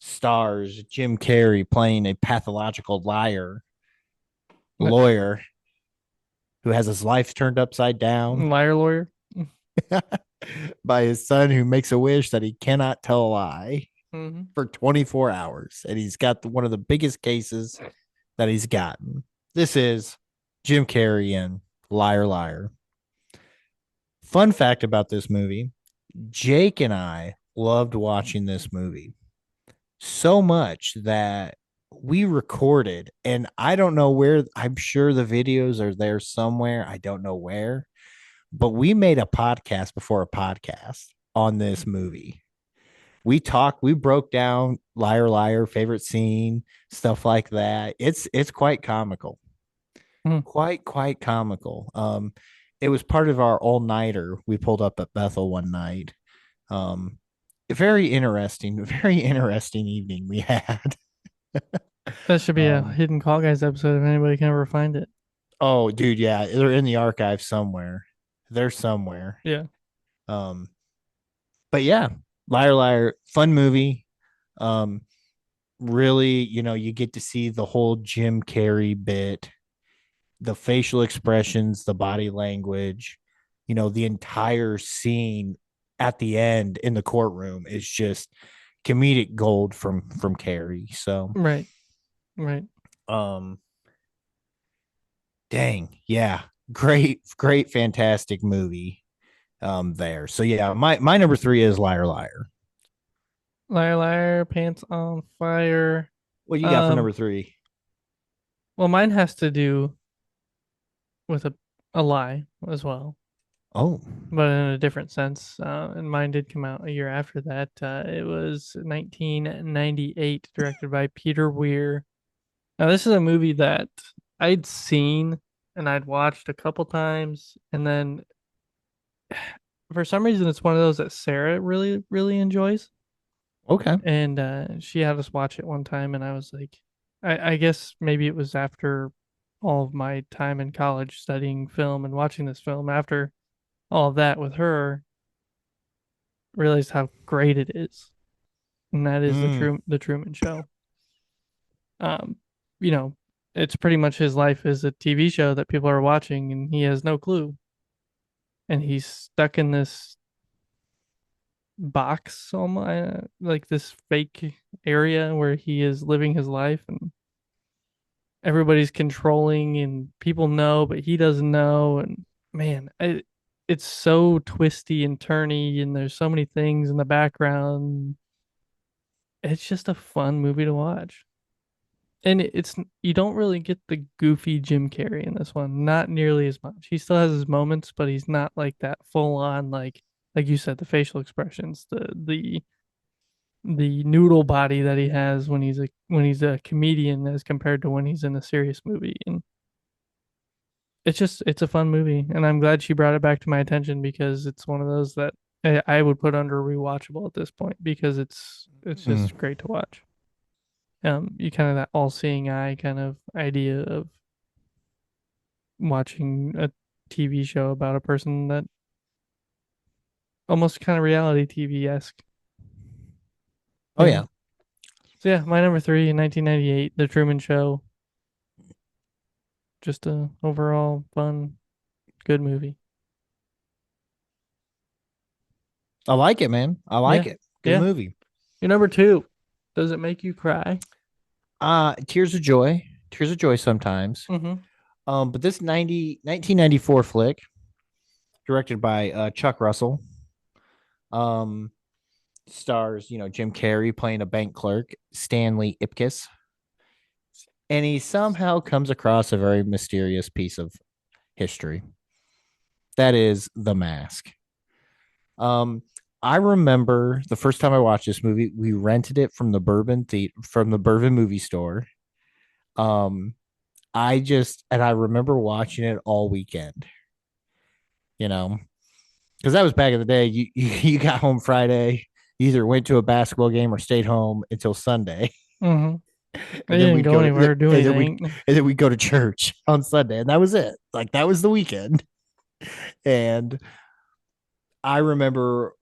stars Jim Carrey playing a pathological lawyer who has his life turned upside down liar lawyer. by his son, who makes a wish that he cannot tell a lie Mm-hmm. for 24 hours, and he's got one of the biggest cases that he's gotten. This is Jim Carrey in Liar Liar. Fun fact about this movie: Jake and I loved watching this movie so much that we recorded, and I don't know where. I'm sure the videos are there somewhere. I don't know where, but we made a podcast before a podcast on this movie. We broke down Liar Liar, favorite scene, stuff like that. It's quite comical. Mm-hmm. Quite comical. It was part of our all nighter we pulled up at Bethel one night. Um, very interesting evening we had. That should be a Um, hidden Call Guys episode if anybody can ever find it. oh, dude, yeah, they're in the archive somewhere. They're somewhere. Yeah. Um, but yeah, Liar Liar, fun movie. Um, really, you get to see the whole Jim Carrey bit, the facial expressions, the body language, the entire scene at the end in the courtroom is just comedic gold from Carrey. So, Right. Right. um, dang, yeah, great, fantastic movie. There. So yeah, my number three is Liar Liar. Liar liar, pants on fire. What you got for Um, number three? well, mine has to do with a lie as well, Oh, but in a different sense. And mine did come out a year after that. It was 1998, directed by Peter Weir. Now, this is a movie that I'd seen and I'd watched a couple times, and then for some reason, it's one of those that Sarah really, really enjoys. okay. And she had us watch it one time, and I was like, I guess maybe it was after all of my time in college studying film and watching this film. After all of that with her, realized how great it is. and that is Mm. the Truman Show. Um, you know, it's pretty much his life is a TV show that people are watching, and he has no clue, and he's stuck in this box, almost like this fake area where he is living his life, and everybody's controlling, and people know, but he doesn't know, and man, it's so twisty and turny, and there's so many things in the background. It's just a fun movie to watch. And it's you don't really get the goofy Jim Carrey in this one, not nearly as much. He still has his moments, but he's not like that full on like you said, the facial expressions, the noodle body that he has when he's a comedian as compared to when he's in a serious movie. And it's a fun movie, and I'm glad she brought it back to my attention because it's one of those that I would put under rewatchable at this point because it's Mm. just great to watch. You kind of that all-seeing eye kind of idea of watching a TV show about a person that almost kind of reality TV esque. Oh Yeah. yeah, So yeah, my number three in 1998, The Truman Show. Just a overall fun, good movie. I like it, man. I Yeah. like it. Good Yeah. movie. Your number two. Does it make you cry? Tears of Joy. Tears of Joy sometimes. Mm-hmm. But this 1994 flick, directed by Chuck Russell, um, stars, Jim Carrey playing a bank clerk, Stanley Ipkiss, and he somehow comes across a very mysterious piece of history. That is The Mask. Um, I remember the first time I watched this movie, we rented it from the Bourbon movie store. Um, I remember watching it all weekend, you know, because that was back in the day. You got home Friday, you either went to a basketball game or stayed home until Sunday, Mm-hmm. They and then didn't we'd go go to anywhere or do and then we anything. and then we'd go to church on Sunday, and that was it. Like that was the weekend. And I remember,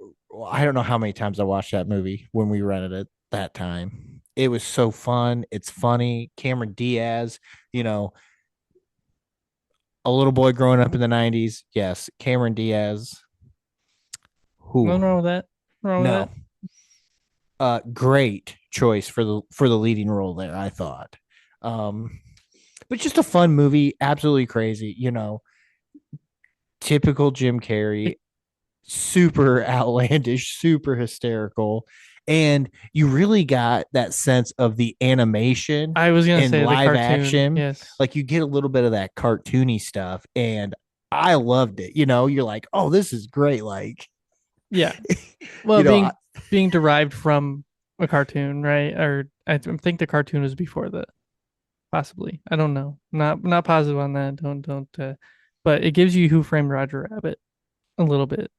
I don't know how many times I watched that movie when we rented it that time. It was so fun. It's funny. Cameron Diaz, you know, a little boy growing up in the 90s. Yes, Cameron Diaz. Who? Nothing wrong with that. Nothing wrong with No. that. Great choice for the leading role there, I thought. Um, but just a fun movie, absolutely crazy, typical Jim Carrey, It, super outlandish, super hysterical. And you really got that sense of the animation I was gonna in say the live cartoon. action. Yes. Like you get a little bit of that cartoony stuff. And I loved it. You're like, oh, this is great. Like, Yeah. Well, you know, I, being derived from a cartoon, right? Or I think the cartoon was before the possibly. I don't know. Not positive on that. Don't. But it gives you Who Framed Roger Rabbit a little bit.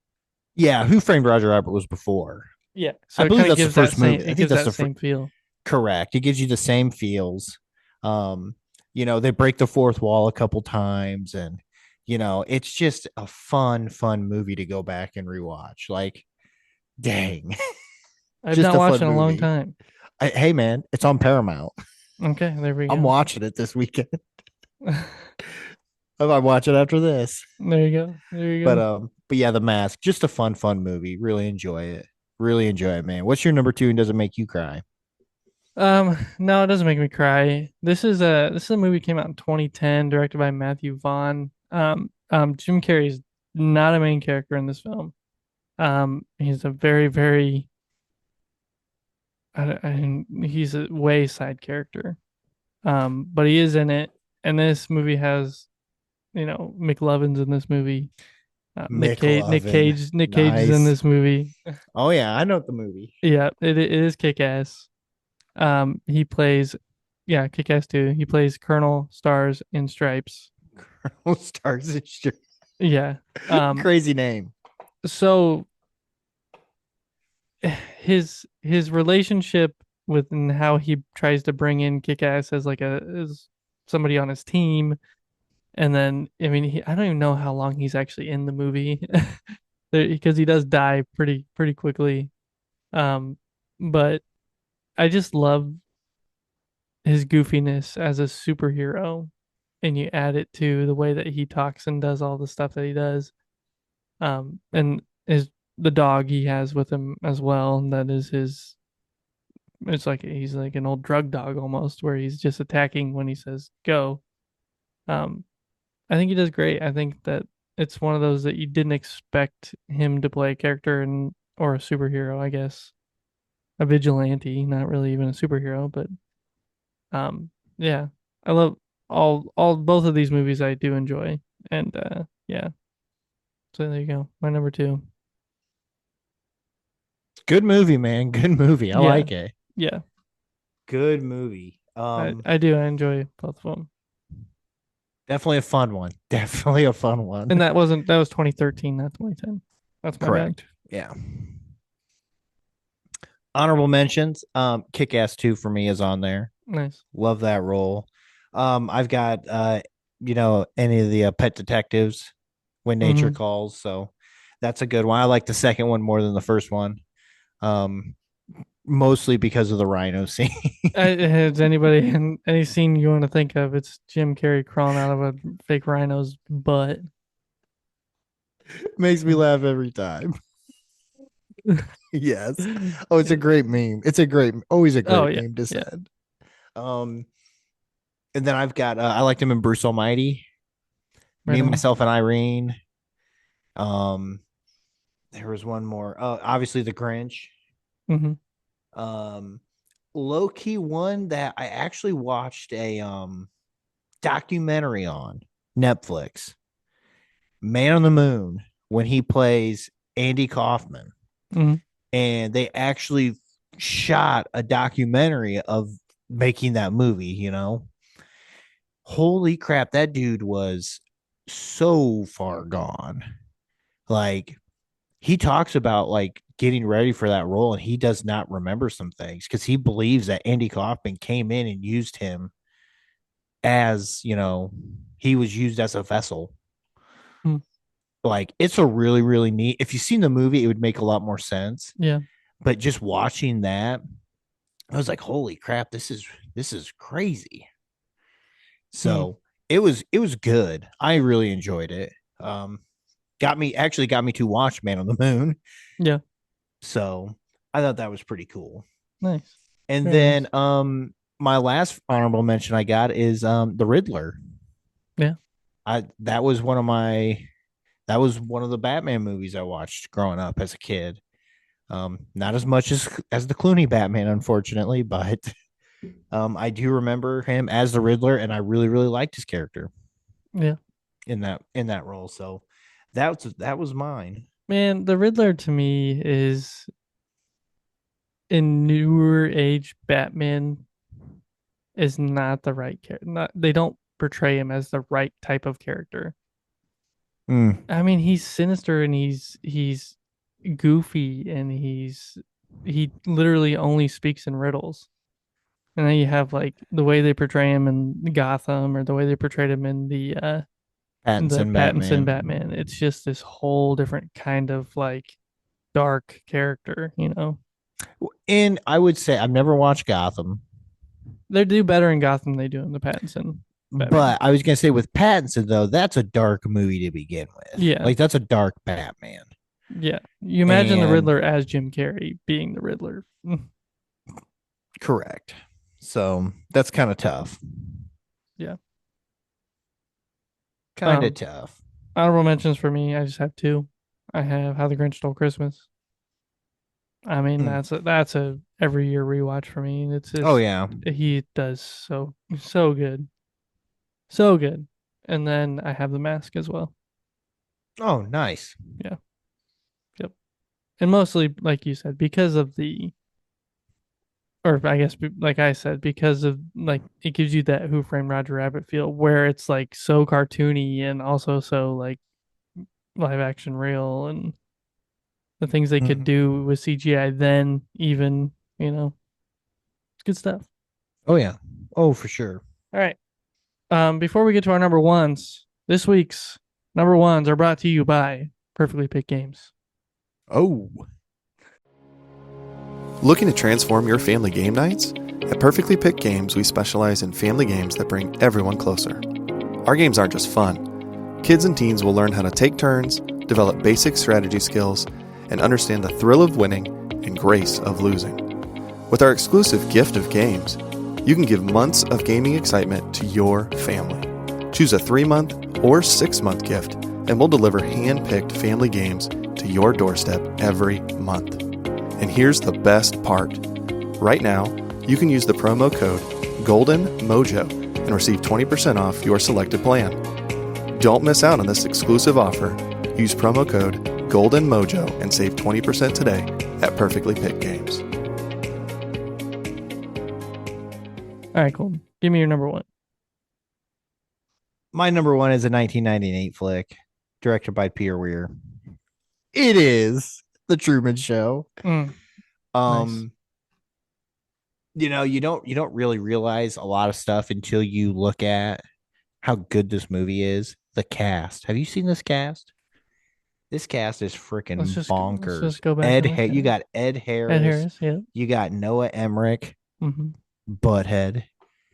yeah, Who Framed Roger Rabbit was before. Yeah. So I it believe kind of that's the gives that first same. movie. I It think gives that's that same feel. correct. It gives you the same feels. They break the fourth wall a couple times, and it's just a fun movie to go back and rewatch. Like, dang, I've just not a watched fun in a long movie. time. Hey, man, it's on Paramount. Okay, there we I'm go. watching it this weekend. I might watch it after this. There you go. There you But go. yeah, The Mask, just a fun movie. Really enjoy it. Really enjoy it, man. What's your number two and does it make you cry? No, it doesn't make me cry. This is a movie came out in 2010, directed by Matthew Vaughn. Jim Carrey is not a main character in this film. He's a very he's a way side character. But he is in it, and this movie has McLovin's in this movie. McLovin. Nick Cage is in Nice. this movie. Oh yeah, I know the movie. Yeah, it is kick ass. He plays, yeah, kick ass too. He plays Colonel Stars in Stripes. Stars and Stripes. Yeah. Um, Crazy name. so his relationship with and how he tries to bring in kick ass as like as somebody on his team, and then I mean I don't even know how long he's actually in the movie because he does die pretty quickly. Um, but I just love his goofiness as a superhero, and you add it to the way that he talks and does all the stuff that he does. And his the dog he has with him as well. And that is his. It's like he's like an old drug dog almost, where he's just attacking when he says go. Um, I think he does great. I think that it's one of those that you didn't expect him to play a character and or a superhero, I guess. A vigilante, not really even a superhero, but yeah. I love all both of these movies I do enjoy. And yeah. So there you go. My number two. Good movie, man. Good movie. I Yeah. like it. Yeah. Good movie. I do. I enjoy both of them. Definitely a fun one. Definitely a fun one. And that was 2013, not 2010. That's my bad. Correct. Yeah. Honorable mentions. Kick Ass 2 for me is on there. Nice. Love that role. I've got any of the Pet Detectives when nature Mm-hmm. calls, so that's a good one. I like the second one more than the first one. Um, Mostly because of the rhino scene. Has anybody in any scene you want to think of? It's Jim Carrey crawling out of a fake rhino's butt. Makes me laugh every time. Yes. Oh, it's a great meme. Always a Oh great yeah, meme to yeah. send. Um, and then I've got I liked him in Bruce Almighty, Right Me, on. Myself, and Irene. Um, there was one more. Obviously the Grinch. Mm-hmm. Um, Low key one that I actually watched a documentary on Netflix, Man on the Moon, when he plays Andy Kaufman, Mm-hmm. and they actually shot a documentary of making that movie. Holy crap, that dude was so far gone. Like, he talks about like getting ready for that role, and he does not remember some things because he believes that Andy Kaufman came in and used him as he was used as a vessel. Mm-hmm. Like, it's a really really neat. If you've seen the movie, it would make a lot more sense. Yeah. But just watching that, I was like, holy crap, this is crazy. Mm. So it was good. I really enjoyed it. Got me to watch Man on the Moon. Yeah. So I thought that was pretty cool. Nice. And Very then nice. my last honorable mention I got is the Riddler. Yeah. I that was one of my that was one of the Batman movies I watched growing up as a kid. Not as much as the Clooney Batman, unfortunately, but I do remember him as the Riddler, and I really really liked his character Yeah. in that role. So that was mine. Man, the Riddler to me is in newer age Batman is not the right character. Not they don't portray him as the right type of character. Mm, I mean, he's sinister and he's goofy and he literally only speaks in riddles. And then you have like the way they portray him in Gotham or the way they portrayed him in the Pattinson Pattinson Batman. Batman. It's just this whole different kind of like dark character, you know. And I would say I've never watched Gotham, They do better in Gotham than they do in the Pattinson Batman. but I was gonna say with Pattinson though, that's a dark movie to begin with. Yeah, Like, that's a dark Batman. yeah. You imagine the And Riddler as Jim Carrey being the Riddler. correct. So that's kind of tough. Yeah. Kind of Um, tough. Honorable mentions for me. I just have two. I have How the Grinch Stole Christmas. I mean, Mm. that's a every year rewatch for me. It's Oh just yeah. he does so good, so good. And then I have The Mask as well. Oh, nice. Yeah, yep. And mostly, like you said, because of or I guess, like I said, because of like it gives you that Who Framed Roger Rabbit feel, where it's like so cartoony and also so like live action real, and the things they could Mm. do with CGI then, even it's good stuff. Oh yeah. Oh, for sure. All right. Before we get to our number ones, this week's number ones are brought to you by Perfectly Picked Games. Oh. Looking to transform your family game nights? At Perfectly Picked Games, we specialize in family games that bring everyone closer. Our games aren't just fun. Kids and teens will learn how to take turns, develop basic strategy skills, and understand the thrill of winning and grace of losing. With our exclusive gift of games, you can give months of gaming excitement to your family. Choose a 3-month or 6-month gift, and we'll deliver hand-picked family games to your doorstep every month. And here's the best part. Right now, you can use the promo code GOLDENMOJO and receive 20% off your selected plan. Don't miss out on this exclusive offer. Use promo code GOLDENMOJO and save 20% today at Perfectly Picked Games. All right, cool. Give me your number one. My number one is a 1998 flick directed by Peter Weir. It is The Truman Show. Nice. Um, you don't really realize a lot of stuff until you look at how good this movie is. The cast. Have you seen this cast? This cast is Let's freaking just bonkers. go back and look at You it. got Ed Ed Harris. Harris, yeah. You got Noah Emmerich, Mm-hmm. Butthead.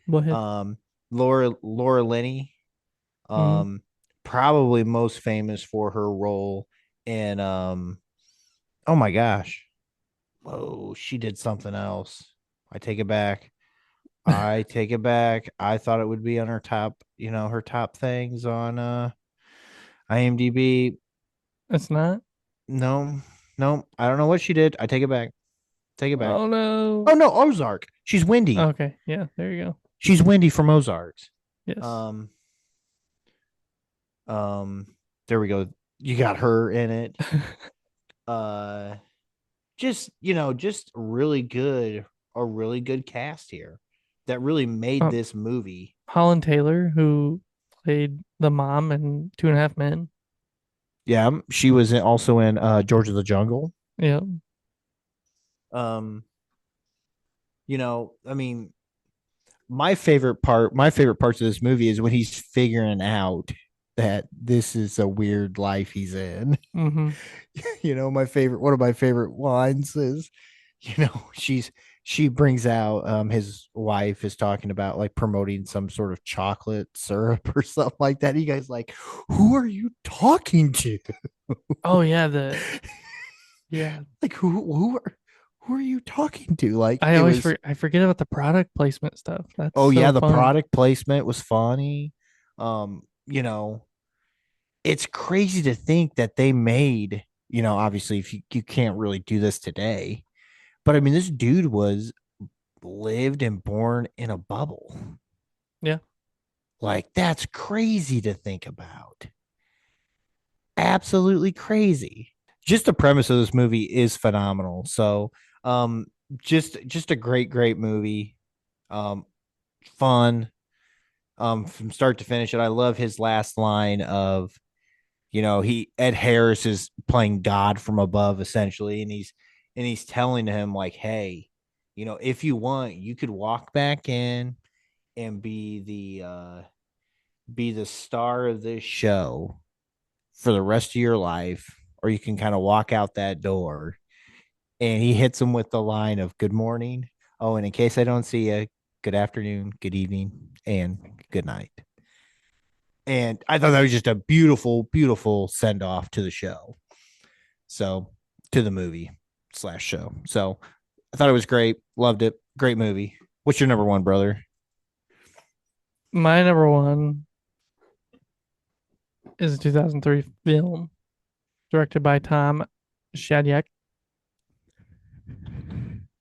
Go ahead. Laura Linney. Mm-hmm. Probably most famous for her role in oh my gosh. Whoa, she did something else. I take it back. I take it back. I thought it would be on her top, her top things on IMDb. It's not. No, no, I don't know what she did. I take it back. Take it back. Oh Oh no. no, Ozark. She's Wendy. Okay, yeah, there you go. She's Wendy from Ozarks. Yes. Um, um, there we go. You got her in it. Uh, just a really good cast here that really made um, this movie. Holland Taylor, who played the mom in Two and a Half Men. Yeah, she was also in George of the Jungle. Yeah. Um, I mean, my favorite parts of this movie is when he's figuring out that this is a weird life he's in. Mm-hmm. One of my favorite lines is, she brings out his wife is talking about like promoting some sort of chocolate syrup or something like that. You guys like, who are you talking to? Oh yeah, yeah. Like who are you talking to? Like I it always was. I forget about the product placement stuff. That's Oh yeah, so the fun. product placement was funny. Um, you know, it's crazy to think that they made, obviously if you can't really do this today, but I mean this dude was lived and born in a bubble. Yeah. Like that's crazy to think about. Absolutely crazy. Just the premise of this movie is phenomenal. So, um, just a great movie. Um, fun. From start to finish. And I love his last line of, he Ed Harris is playing God from above essentially, and he's telling him like, hey, if you want, you could walk back in and be the star of this show for the rest of your life, or you can kind of walk out that door. And he hits him with the line of good morning. Oh, and in case I don't see you, good afternoon, good evening, and good night. And I thought that was just a beautiful, beautiful send off to the show. So, to the movie / show. So, I thought it was great. Loved it. Great movie. What's your number one, brother? My number one is a 2003 film directed by Tom Shadyac.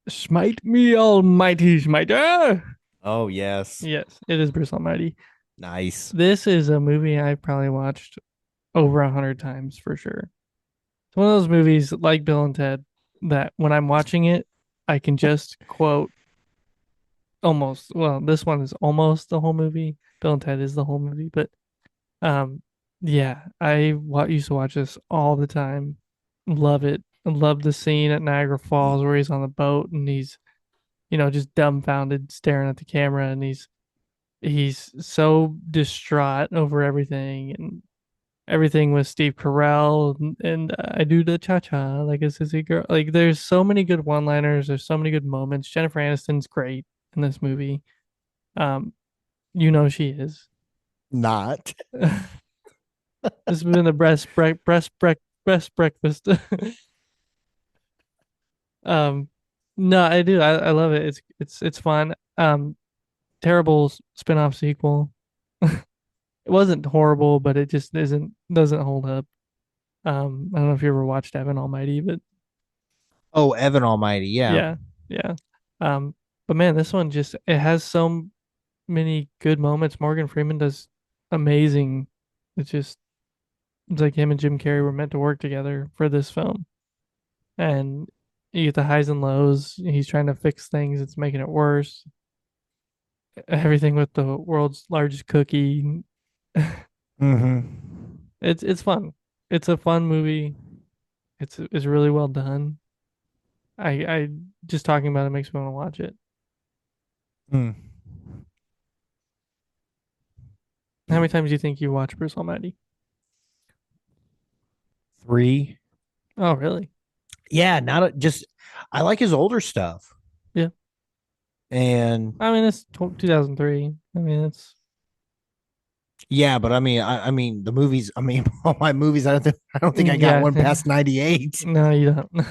Smite me, almighty smiter. Oh, yes. Yes, it is Bruce Almighty. Nice. This is a movie I've probably watched over 100 times for sure. It's one of those movies like Bill and Ted that when I'm watching it, I can just quote almost. Well, this one is almost the whole movie. Bill and Ted is the whole movie, but um, yeah, used to watch this all the time. Love it. I love the scene at Niagara Falls where he's on the boat and he's just dumbfounded staring at the camera and he's so distraught over everything and everything with Steve Carell and I do the cha cha like a sissy girl. Like there's so many good one liners. There's so many good moments. Jennifer Aniston's great in this movie. Um, she is. Not. This has been the best breakfast. um, no, I do. I love it. It's fun. Terrible spin-off sequel. It wasn't horrible, but it just doesn't hold up. I don't know if you ever watched Evan Almighty, but Oh, Evan Almighty. Yeah. yeah, yeah. But man, this one just it has so many good moments. Morgan Freeman does amazing. It's like him and Jim Carrey were meant to work together for this film. And you get the highs and lows. He's trying to fix things, it's making it worse. Everything with the world's largest cookie. Mm-hmm. It's fun. It's a fun movie. It's really well done. I just talking about it makes me want to watch it. Mm. How many times do you think you watch Bruce Almighty? 3. Oh, really? Yeah, not just. I like his older stuff, Yeah. and I mean, it's 2003. I mean, it's yeah, but I mean the movies. I mean, all my movies. I don't think I got yeah. one past 98. No, you don't. It's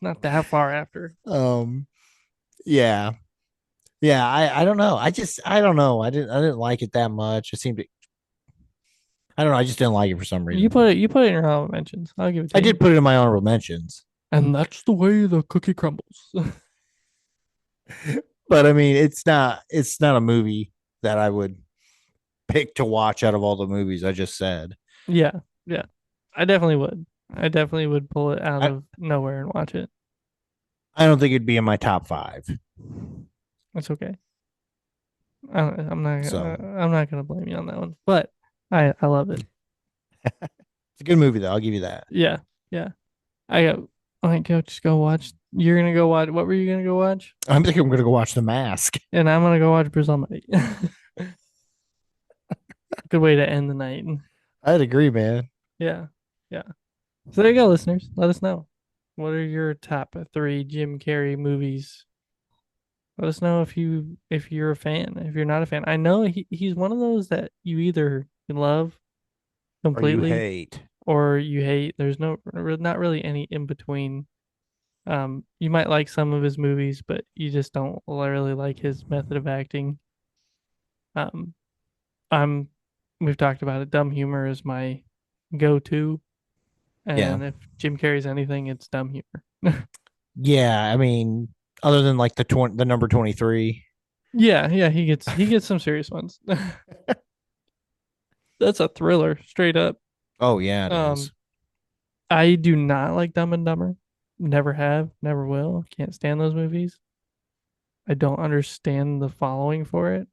not that far after. Um, yeah, yeah. I don't know. I don't know. I didn't like it that much. It seemed to. I don't know. I just didn't like it for some You reason. put it. You put it in your honorable mentions. I'll give it I to you. did put it in my honorable mentions, And that's the way the cookie crumbles. but I mean, it's not a movie that I would pick to watch out of all the movies I just said. Yeah, yeah. I definitely would. I definitely would pull it out I of nowhere and watch it. I don't think it'd be in my top 5. It's okay. I'm not. So I'm not gonna blame you on that one. But I love it. it's a good movie though. I'll give you that. Yeah, yeah. I got. I might go just go watch. You're gonna go watch. What were you gonna go watch? I'm thinking I'm gonna go watch The Mask. And I'm gonna go watch Bruce Almighty. Good way to end the night. I'd agree, man. Yeah, yeah. So there you go, listeners. Let us know. What are your top three Jim Carrey movies? Let us know if you're a fan. If you're not a fan, I know he's one of those that you either love Or you completely hate. or you hate. There's not really any in between. You might like some of his movies, but you just don't really like his method of acting. Um, I'm we've talked about it. Dumb humor is my go-to, Yeah. and if Jim Carrey's anything, it's dumb humor. Yeah. I mean, other than like the number 23. Yeah, yeah, he gets some serious ones. That's a thriller, straight up. Oh yeah, it Um, is. I do not like Dumb and Dumber. Never have, never will. Can't stand those movies. I don't understand the following for it.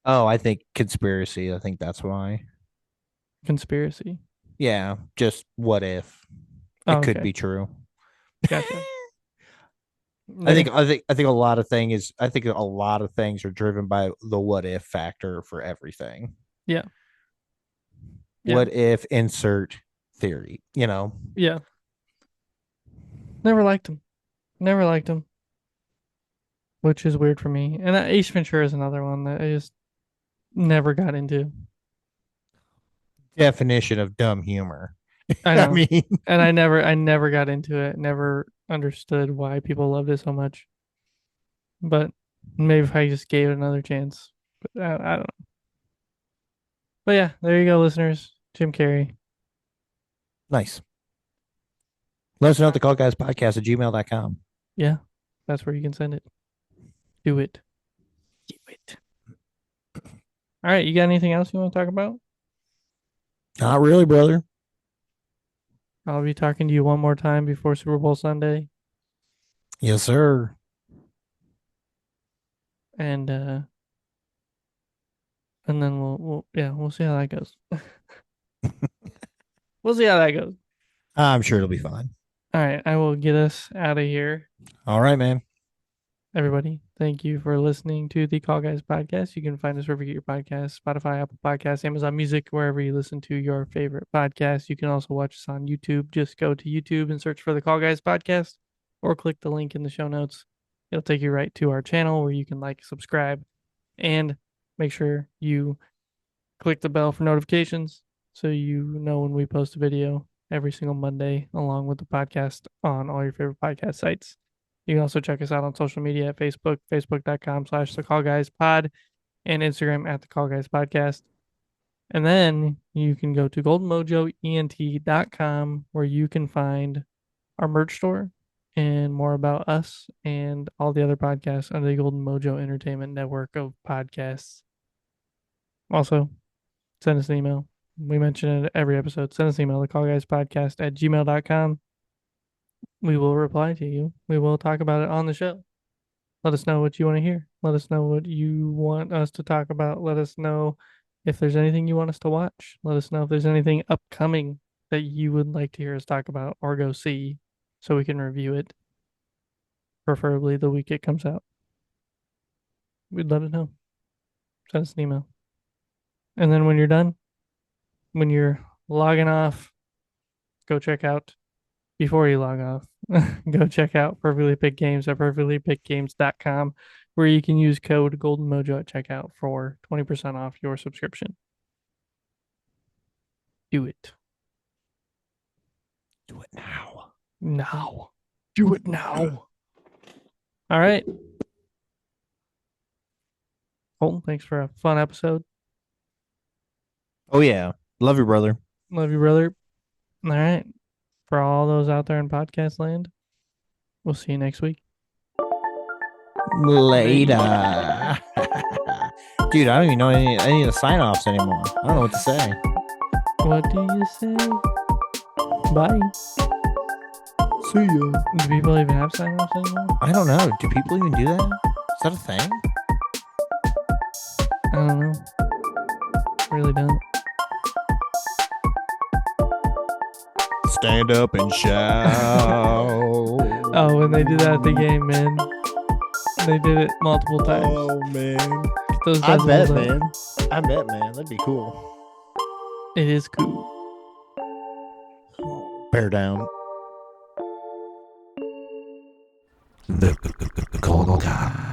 Oh, I think conspiracy. I think that's why. Conspiracy. Yeah. Just what if Oh, it could okay, be true. gotcha. I Yeah, think I think I think a lot of thing is I think a lot of things are driven by the what if factor for everything. yeah, yeah, What if insert theory? yeah. Never liked him. Never liked him, which is weird for me. And Ace Ventura is another one that I just never got into. Definition of dumb humor. I I know, mean, and I never got into it. Never understood why people loved it so much. But maybe if I just gave it another chance. But I don't know. But yeah, there you go, listeners. Jim Carrey. nice. Let us know at thecallguyspodcast at gmail.com. Yeah, that's where you can send it. Do it. Do it. All right, you got anything else you want to talk about? Not really, brother. I'll be talking to you one more time before Super Bowl Sunday, Yes, sir. and and then we'll see how that goes. We'll see how that goes. I'm sure it'll be fine. All right, I will get us out of here. All right, man. everybody, thank you for listening to the Call Guys podcast. You can find us wherever you get your podcasts, Spotify, Apple Podcasts, Amazon Music, wherever you listen to your favorite podcast. You can also watch us on YouTube. Just go to YouTube and search for the Call Guys podcast or click the link in the show notes. It'll take you right to our channel where you can like, subscribe, and make sure you click the bell for notifications so you know when we post a video every single Monday, along with the podcast on all your favorite podcast sites. You can also check us out on social media at Facebook, facebook.com/thecallguyspod, and Instagram at thecallguyspodcast. And then you can go to goldenmojoent.com where you can find our merch store and more about us and all the other podcasts under the Golden Mojo Entertainment Network of podcasts. Also, send us an email. We mention it every episode. Send us an email, thecallguyspodcast@gmail.com. We will reply to you. We will talk about it on the show. Let us know what you want to hear. Let us know what you want us to talk about. Let us know if there's anything you want us to watch. Let us know if there's anything upcoming that you would like to hear us talk about or go see so we can review it, preferably the week it comes out. We'd let it know. Send us an email. And then when you're done, when you're logging off, go check out, before you log off, go check out Perfectly Picked Games at perfectlypickedgames.com, where you can use code Golden Mojo at checkout for 20% off your subscription. Do it. Do it now. Now. Do it now. All right. Colton, thanks for a fun episode. Oh, yeah. Love you, brother. Love you, brother. All right. For all those out there in podcast land, we'll see you next week. Later. Dude, I don't even know any of the sign-offs anymore. I don't know what to say. What do you say? Bye. See ya. Do people even have sign-offs anymore? I don't know. Do people even do that? Is that a thing? I don't know. Really don't. Stand up and shout. Oh, when they do that at the game, man. They did it multiple times. Oh, man. Get those I bet, decibels up. man. I bet, man. That'd be cool. It is cool. Bear down. The Call Guy.